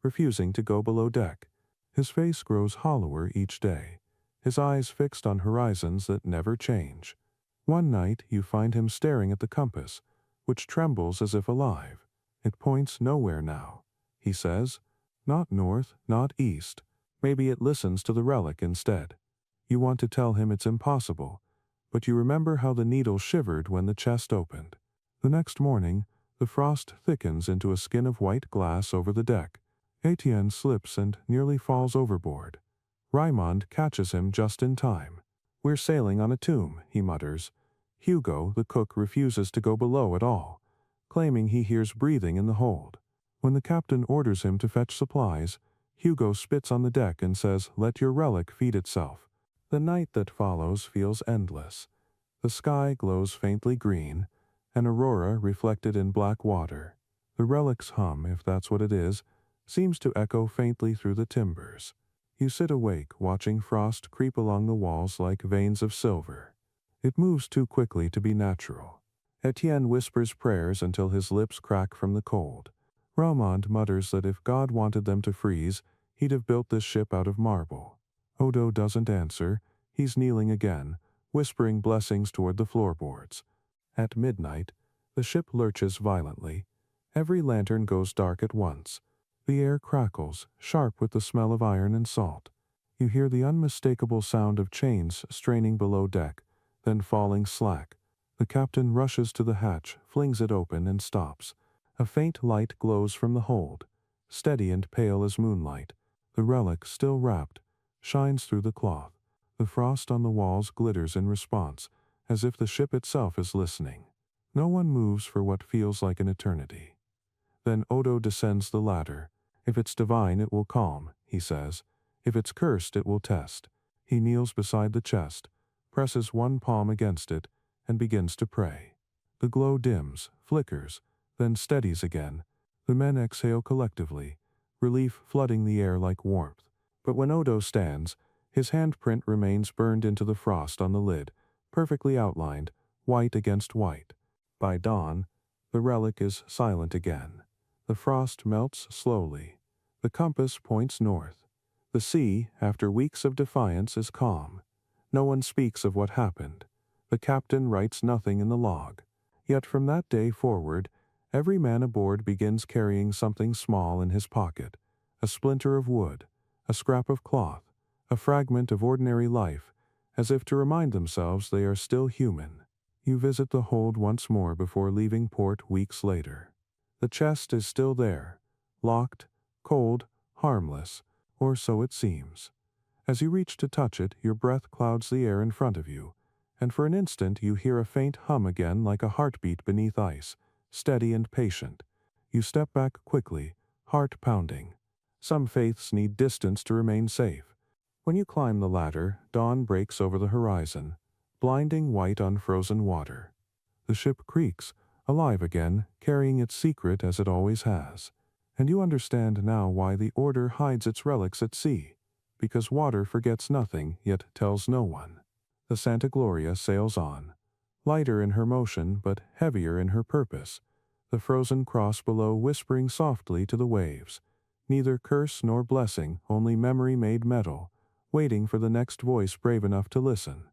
refusing to go below deck. His face grows hollower each day, his eyes fixed on horizons that never change. One night you find him staring at the compass, which trembles as if alive. "It points nowhere now," he says. "Not north, not east. Maybe it listens to the relic instead." You want to tell him it's impossible, but you remember how the needle shivered when the chest opened. The next morning, the frost thickens into a skin of white glass over the deck. Etienne slips and nearly falls overboard. Raymond catches him just in time. "We're sailing on a tomb," he mutters. Hugo, the cook, refuses to go below at all, claiming he hears breathing in the hold. When the captain orders him to fetch supplies, Hugo spits on the deck and says, "Let your relic feed itself." The night that follows feels endless. The sky glows faintly green, an aurora reflected in black water. The relic's hum, if that's what it is, seems to echo faintly through the timbers. You sit awake, watching frost creep along the walls like veins of silver. It moves too quickly to be natural. Etienne whispers prayers until his lips crack from the cold. Raymond mutters that if God wanted them to freeze, he'd have built this ship out of marble. Odo doesn't answer. He's kneeling again, whispering blessings toward the floorboards. At midnight, the ship lurches violently. Every lantern goes dark at once. The air crackles, sharp with the smell of iron and salt. You hear the unmistakable sound of chains straining below deck, then falling slack. The captain rushes to the hatch, flings it open, and stops. A faint light glows from the hold, steady and pale as moonlight. The relic, still wrapped, shines through the cloth. The frost on the walls glitters in response, as if the ship itself is listening. No one moves for what feels like an eternity. Then Odo descends the ladder. "If it's divine, it will calm," he says. "If it's cursed, it will test." He kneels beside the chest, presses one palm against it, and begins to pray. The glow dims, flickers, then steadies again. The men exhale collectively, relief flooding the air like warmth. But when Odo stands, his handprint remains burned into the frost on the lid, perfectly outlined, white against white. By dawn, the relic is silent again. The frost melts slowly. The compass points north. The sea, after weeks of defiance, is calm. No one speaks of what happened. The captain writes nothing in the log. Yet from that day forward, every man aboard begins carrying something small in his pocket, a splinter of wood, a scrap of cloth, a fragment of ordinary life, as if to remind themselves they are still human. You visit the hold once more before leaving port weeks later. The chest is still there, locked, cold, harmless, or so it seems. As you reach to touch it, your breath clouds the air in front of you, and for an instant you hear a faint hum again like a heartbeat beneath ice, steady and patient. You step back quickly, heart pounding. Some faiths need distance to remain safe. When you climb the ladder, dawn breaks over the horizon, blinding white on frozen water. The ship creaks, alive again, carrying its secret as it always has. And you understand now why the Order hides its relics at sea. Because water forgets nothing, yet tells no one. The Santa Gloria sails on, lighter in her motion but heavier in her purpose, the frozen cross below whispering softly to the waves. Neither curse nor blessing, only memory made metal, waiting for the next voice brave enough to listen.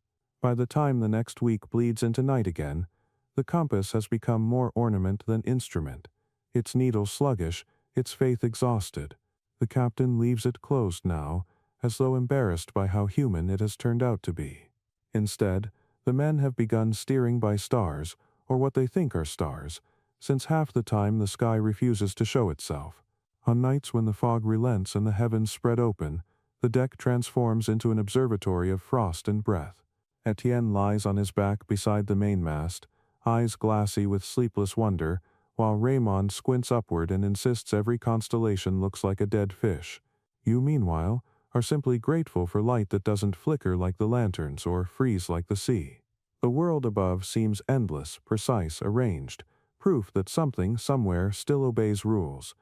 By the time the next week bleeds into night again, the compass has become more ornament than instrument, its needle sluggish, its faith exhausted. The captain leaves it closed now, as though embarrassed by how human it has turned out to be. Instead, the men have begun steering by stars, or what they think are stars, since half the time the sky refuses to show itself. On nights when the fog relents and the heavens spread open, the deck transforms into an observatory of frost and breath. Etienne lies on his back beside the mainmast, eyes glassy with sleepless wonder, while Raymond squints upward and insists every constellation looks like a dead fish. You, meanwhile, are simply grateful for light that doesn't flicker like the lanterns or freeze like the sea. The world above seems endless, precise, arranged, proof that something, somewhere, still obeys rules.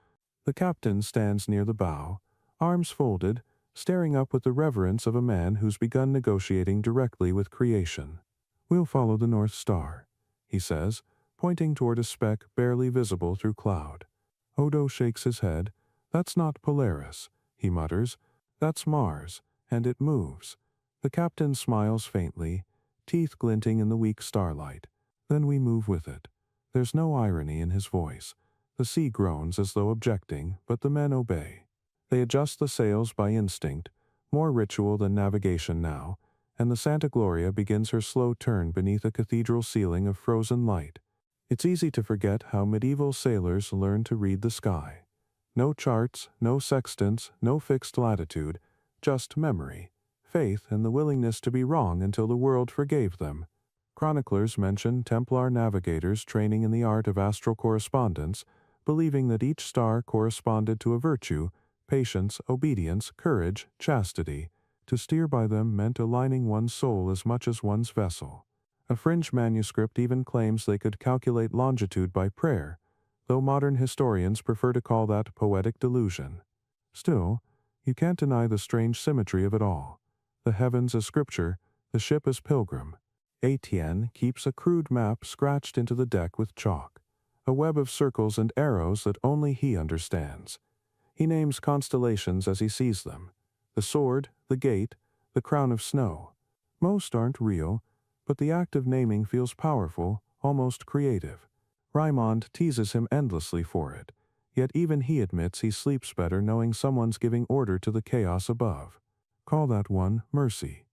The captain stands near the bow, arms folded, staring up with the reverence of a man who's begun negotiating directly with creation. "We'll follow the North Star," he says, pointing toward a speck barely visible through cloud. Odo shakes his head. "That's not Polaris," he mutters. "That's Mars, and it moves." The captain smiles faintly, teeth glinting in the weak starlight. "Then we move with it." There's no irony in his voice. The sea groans as though objecting, but the men obey. They adjust the sails by instinct, more ritual than navigation now, and the Santa Gloria begins her slow turn beneath a cathedral ceiling of frozen light. It's easy to forget how medieval sailors learned to read the sky. No charts, no sextants, no fixed latitude, just memory, faith, and the willingness to be wrong until the world forgave them. Chroniclers mention Templar navigators training in the art of astral correspondence, believing that each star corresponded to a virtue, patience, obedience, courage, chastity. To steer by them meant aligning one's soul as much as one's vessel. A fringe manuscript even claims they could calculate longitude by prayer, though modern historians prefer to call that poetic delusion. Still, you can't deny the strange symmetry of it all. The heavens as scripture, the ship as pilgrim. Etienne keeps a crude map scratched into the deck with chalk, a web of circles and arrows that only he understands. He names constellations as he sees them: the sword, the gate, the crown of snow. Most aren't real, but the act of naming feels powerful, almost creative. Raymond teases him endlessly for it, yet even he admits he sleeps better knowing someone's giving order to the chaos above. "Call that one Mercy,"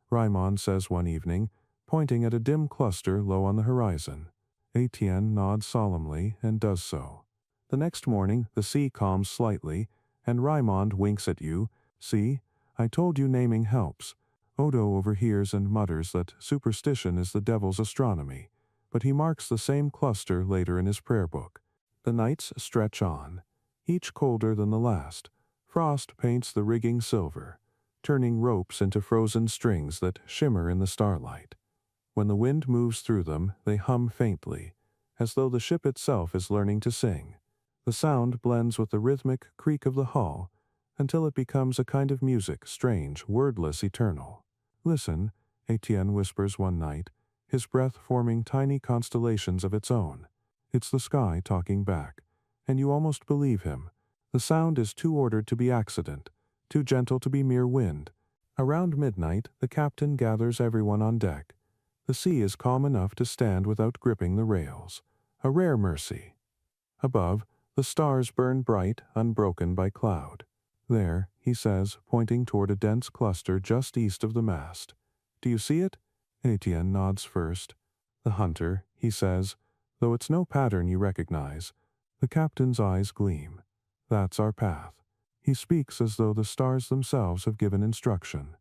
Raymond says one evening, pointing at a dim cluster low on the horizon. Etienne nods solemnly and does so. The next morning the sea calms slightly, and Raymond winks at you. "See, I told you naming helps." Odo overhears and mutters that superstition is the devil's astronomy, but he marks the same cluster later in his prayer book. The nights stretch on, each colder than the last. Frost paints the rigging silver. turning ropes into frozen strings that shimmer in the starlight. When the wind moves through them, they hum faintly, as though the ship itself is learning to sing. The sound blends with the rhythmic creak of the hull until it becomes a kind of music, strange, wordless, eternal. "Listen," Etienne whispers one night, his breath forming tiny constellations of its own. It's the sky talking back, and you almost believe him. The sound is too ordered to be accident, too gentle to be mere wind. Around midnight, the captain gathers everyone on deck. The sea is calm enough to stand without gripping the rails. A rare mercy. Above, the stars burn bright, unbroken by cloud. "There," he says, pointing toward a dense cluster just east of the mast. "Do you see it?" Etienne nods first. "The hunter," he says, "though it's no pattern you recognize." The captain's eyes gleam. "That's our path." He speaks as though the stars themselves have given instruction.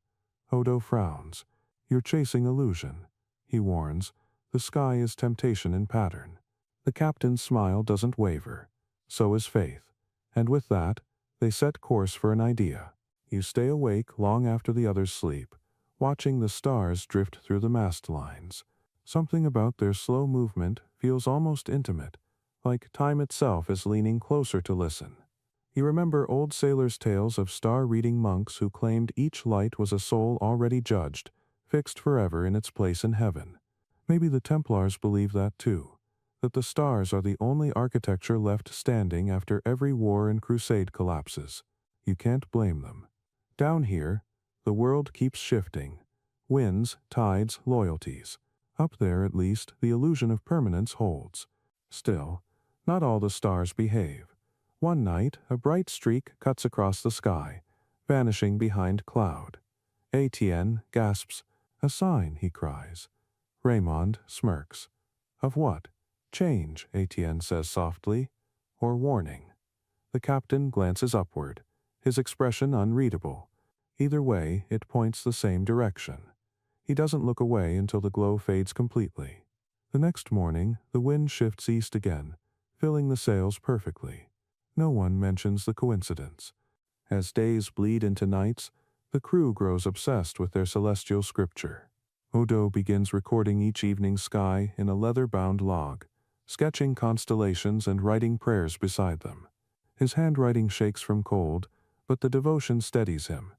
Odo frowns. "You're chasing illusion," he warns. "The sky is temptation in pattern." The captain's smile doesn't waver. So is faith. And with that, they set course for an idea. You stay awake long after the others sleep, watching the stars drift through the mast lines. Something about their slow movement feels almost intimate, like time itself is leaning closer to listen. You remember old sailors' tales of star-reading monks who claimed each light was a soul already judged, fixed forever in its place in heaven. Maybe the Templars believe that too, that the stars are the only architecture left standing after every war and crusade collapses. You can't blame them. Down here, the world keeps shifting. Winds, tides, loyalties. Up there, at least, the illusion of permanence holds. Still, not all the stars behave. One night, a bright streak cuts across the sky, vanishing behind cloud. Etienne gasps. "A sign," he cries. Raymond smirks. "Of what?" "Change," Etienne says softly. "Or warning." The captain glances upward, his expression unreadable. Either way, it points the same direction. He doesn't look away until the glow fades completely. The next morning, the wind shifts east again, filling the sails perfectly. No one mentions the coincidence. As days bleed into nights, the crew grows obsessed with their celestial scripture. Odo begins recording each evening's sky in a leather-bound log, sketching constellations and writing prayers beside them. His handwriting shakes from cold, but the devotion steadies him.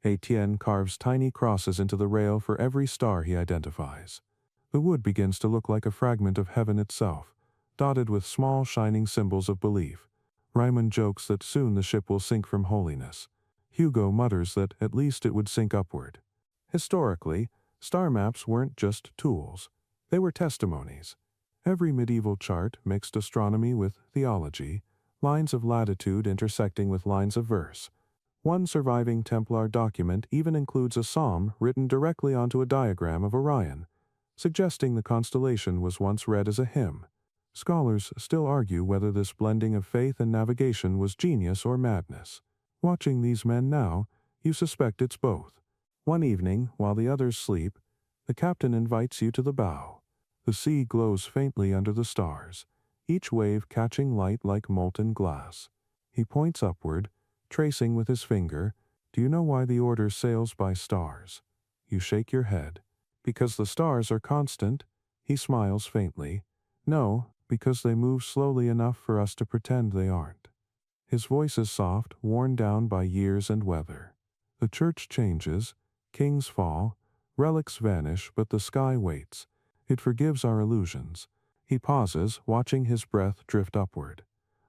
Etienne carves tiny crosses into the rail for every star he identifies. The wood begins to look like a fragment of heaven itself, dotted with small shining symbols of belief. Raymond jokes that soon the ship will sink from holiness. Hugo mutters that at least it would sink upward. Historically, star maps weren't just tools. They were testimonies. Every medieval chart mixed astronomy with theology, lines of latitude intersecting with lines of verse. One surviving Templar document even includes a psalm written directly onto a diagram of Orion, suggesting the constellation was once read as a hymn. Scholars still argue whether this blending of faith and navigation was genius or madness. Watching these men now, you suspect it's both. One evening, while the others sleep, the captain invites you to the bow. The sea glows faintly under the stars, each wave catching light like molten glass. He points upward, tracing with his finger. "Do you know why the order sails by stars?" You shake your head. "Because the stars are constant." He smiles faintly. "No, because they move slowly enough for us to pretend they aren't." His voice is soft, worn down by years and weather. The church changes, kings fall, relics vanish, but the sky waits. It forgives our illusions. He pauses, watching his breath drift upward.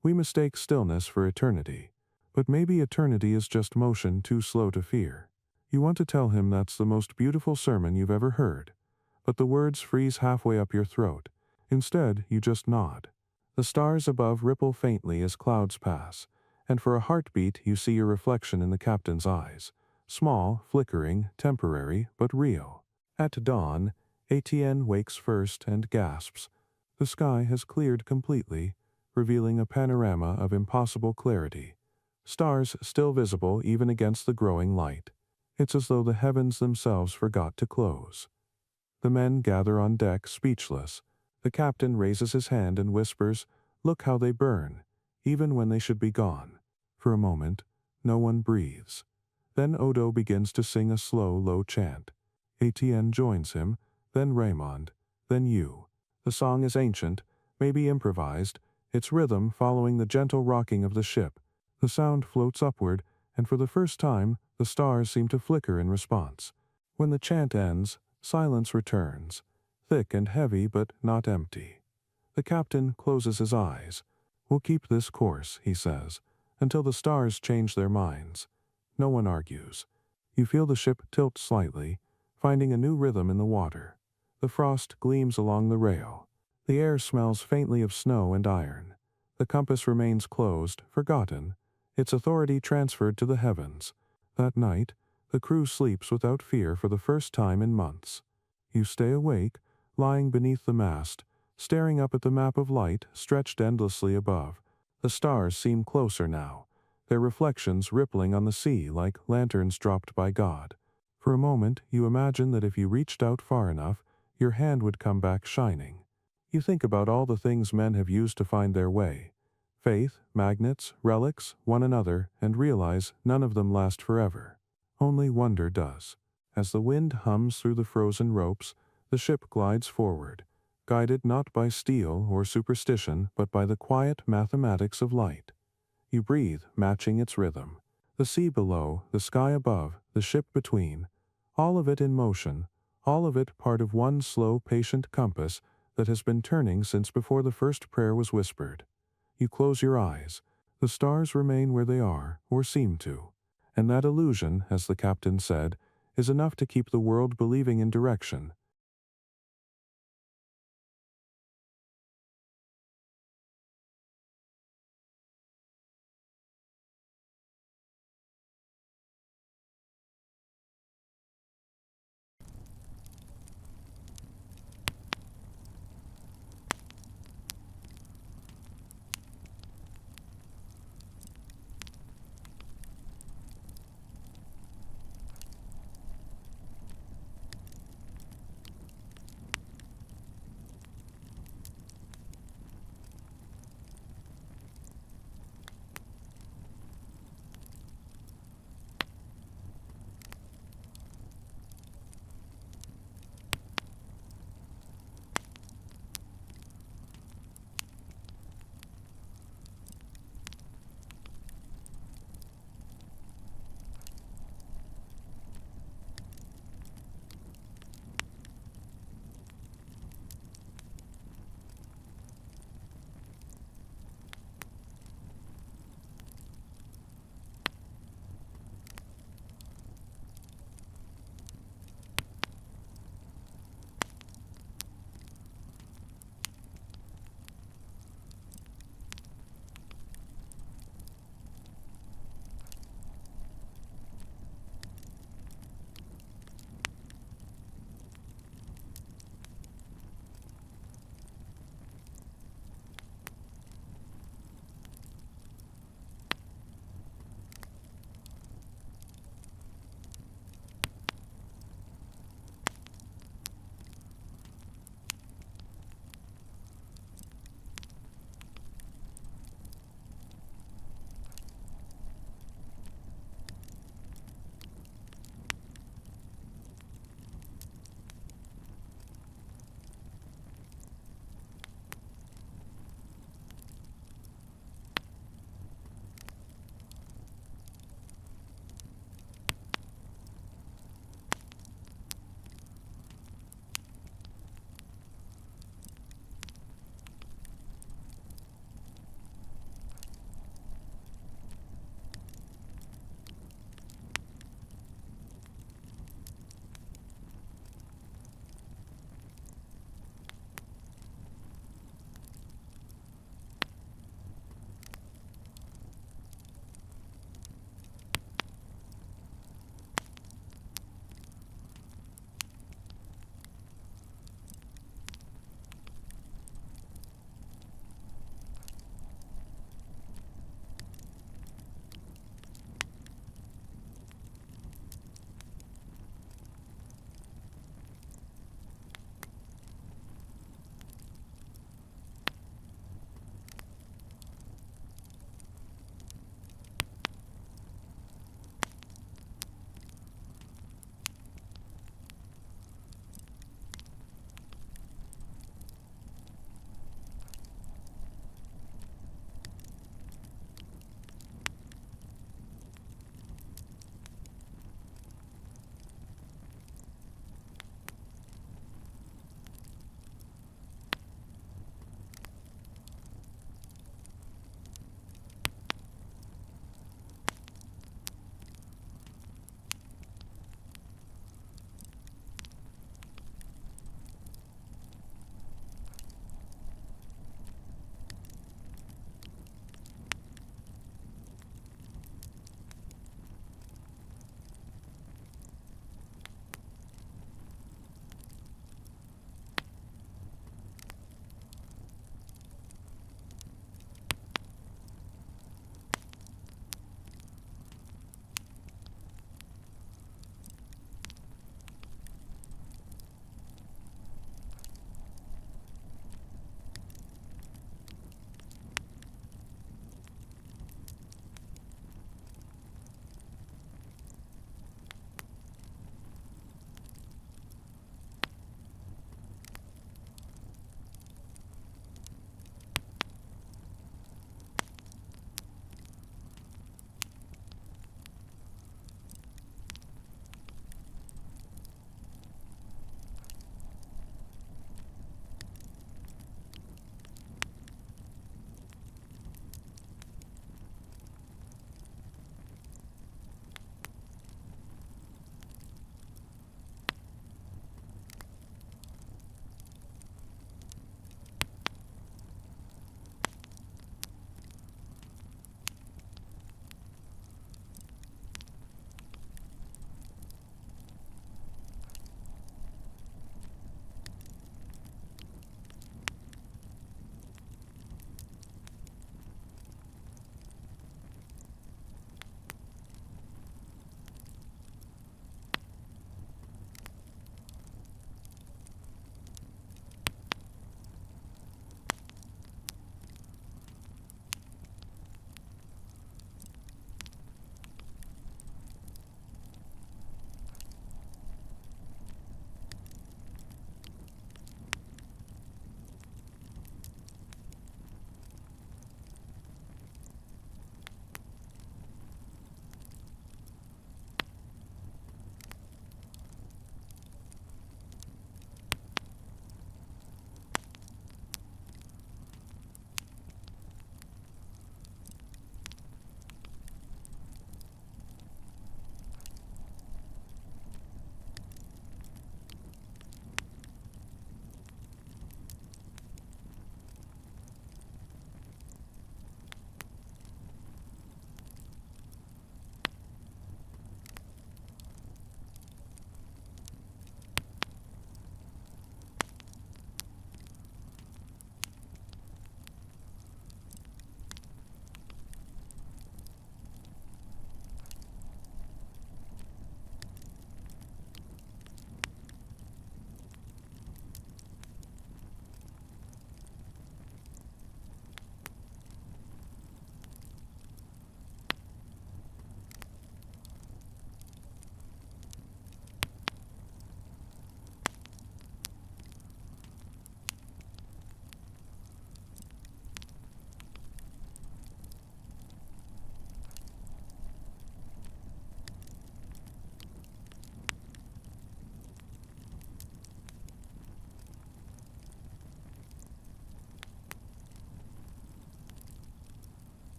We mistake stillness for eternity. But maybe eternity is just motion too slow to fear. You want to tell him that's the most beautiful sermon you've ever heard. But the words freeze halfway up your throat. Instead, you just nod. The stars above ripple faintly as clouds pass, and for a heartbeat you see your reflection in the captain's eyes. Small, flickering, temporary, but real. At dawn, Etienne wakes first and gasps. The sky has cleared completely, revealing a panorama of impossible clarity. Stars still visible even against the growing light. It's as though the heavens themselves forgot to close. The men gather on deck speechless. The captain raises his hand and whispers, "Look how they burn," even when they should be gone. For a moment, no one breathes. Then Odo begins to sing a slow, low chant. Etienne joins him, then Raymond, then you. The song is ancient, maybe improvised, its rhythm following the gentle rocking of the ship. The sound floats upward, and for the first time, the stars seem to flicker in response. When the chant ends, silence returns, thick and heavy but not empty. The captain closes his eyes. "We'll keep this course," he says, "until the stars change their minds." No one argues. You feel the ship tilt slightly, finding a new rhythm in the water. The frost gleams along the rail. The air smells faintly of snow and iron. The compass remains closed, forgotten, its authority transferred to the heavens. That night, the crew sleeps without fear for the first time in months. You stay awake, lying beneath the mast, staring up at the map of light stretched endlessly above. The stars seem closer now, their reflections rippling on the sea like lanterns dropped by God. For a moment, you imagine that if you reached out far enough, your hand would come back shining. You think about all the things men have used to find their way. Faith, magnets, relics, one another, and realize none of them last forever. Only wonder does. As the wind hums through the frozen ropes, the ship glides forward, guided not by steel or superstition but by the quiet mathematics of light. You breathe, matching its rhythm. The sea below, the sky above, the ship between, all of it in motion, all of it part of one slow, patient compass that has been turning since before the first prayer was whispered. You close your eyes. The stars remain where they are, or seem to. And that illusion, as the captain said, is enough to keep the world believing in direction,